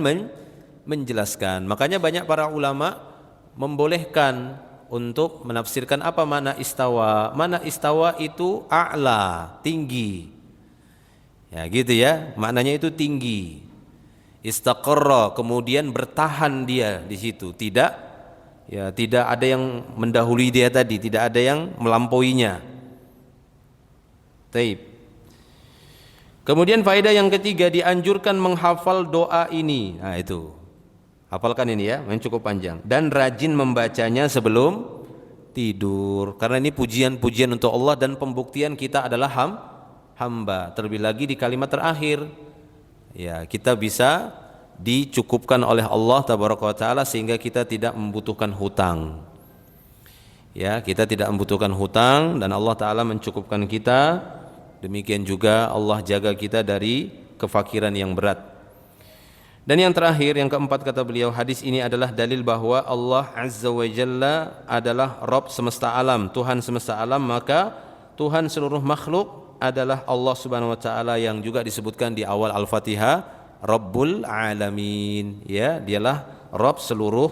menjelaskan. Makanya banyak para ulama membolehkan untuk menafsirkan apa makna istawa. Makna istawa itu a'la, tinggi. Ya gitu ya, maknanya itu tinggi. Istaqarra, kemudian bertahan dia di situ. Tidak ada yang mendahului dia tadi, tidak ada yang melampauinya. Taib. Kemudian faedah yang ketiga, dianjurkan menghafal doa ini. Nah itu. Hafalkan ini ya, yang cukup panjang. Dan rajin membacanya sebelum tidur. Karena ini pujian-pujian untuk Allah dan pembuktian kita adalah hamba. Terlebih lagi di kalimat terakhir. Ya, kita bisa dicukupkan oleh Allah tabaraka wa taala sehingga kita tidak membutuhkan hutang. Ya, kita tidak membutuhkan hutang dan Allah taala mencukupkan kita. Demikian juga Allah jaga kita dari kefakiran yang berat. Dan yang terakhir, yang keempat kata beliau, hadis ini adalah dalil bahwa Allah Azza wa Jalla adalah Rabb semesta alam, Tuhan semesta alam, maka Tuhan seluruh makhluk adalah Allah Subhanahu wa taala yang juga disebutkan di awal Al-Fatihah, Rabbul Alamin. Ya, dialah Rabb seluruh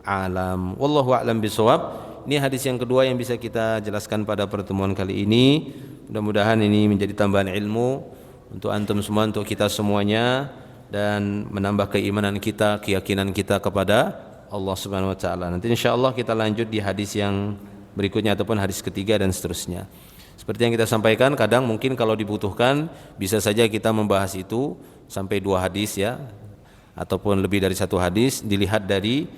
alam. Wallahu a'lam bishawab. Ini hadis yang kedua yang bisa kita jelaskan pada pertemuan kali ini. Mudah-mudahan ini menjadi tambahan ilmu untuk antum semua, untuk kita semuanya, dan menambah keimanan kita, keyakinan kita kepada Allah Subhanahu wa taala. Nanti insyaallah kita lanjut di hadis yang berikutnya ataupun hadis ketiga dan seterusnya. Seperti yang kita sampaikan, kadang mungkin kalau dibutuhkan bisa saja kita membahas itu sampai 2 hadis ya, ataupun lebih dari 1 hadis, dilihat dari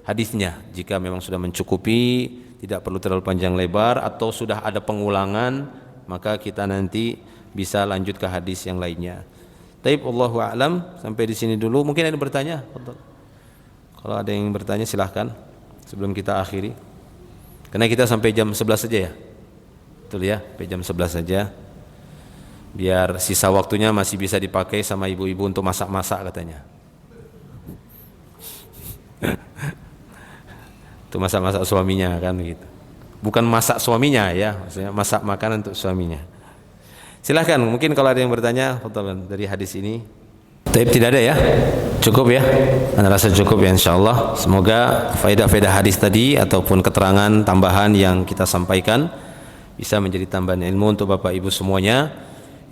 hadisnya. Jika memang sudah mencukupi, tidak perlu terlalu panjang lebar, atau sudah ada pengulangan, maka kita nanti bisa lanjut ke hadis yang lainnya. Taib, Allahu a'lam. Sampai di sini dulu. Mungkin ada yang bertanya? Kalau ada yang bertanya silahkan sebelum kita akhiri. Karena kita sampai jam 11 saja ya. Betul ya, sampai jam 11 saja. Biar sisa waktunya masih bisa dipakai sama ibu-ibu untuk masak-masak katanya. Itu masak-masak suaminya kan gitu. Bukan masak suaminya ya, maksudnya masak makanan untuk suaminya. Silahkan, mungkin kalau ada yang bertanya dari hadis ini. Tapi tidak ada ya? Cukup ya? Anda rasa cukup ya insyaallah. Semoga faedah-faedah hadis tadi ataupun keterangan tambahan yang kita sampaikan bisa menjadi tambahan ilmu untuk Bapak Ibu semuanya.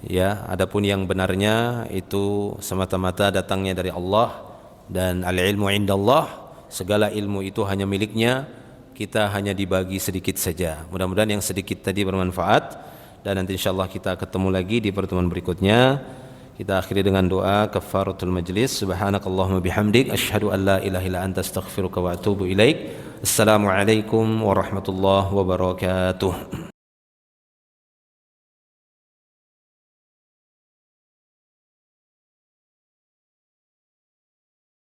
Ya, adapun yang benarnya itu semata-mata datangnya dari Allah, dan al-ilmu indallah, segala ilmu itu hanya miliknya, kita hanya dibagi sedikit saja. Mudah-mudahan yang sedikit tadi bermanfaat. Dan nanti insyaallah kita ketemu lagi di pertemuan berikutnya. Kita akhiri dengan doa kafaratul majlis. Subhanakallahumma bihamdik asyhadu an la ilaha illa anta astaghfiruka wa atubu ilaik. Assalamualaikum warahmatullahi wabarakatuh.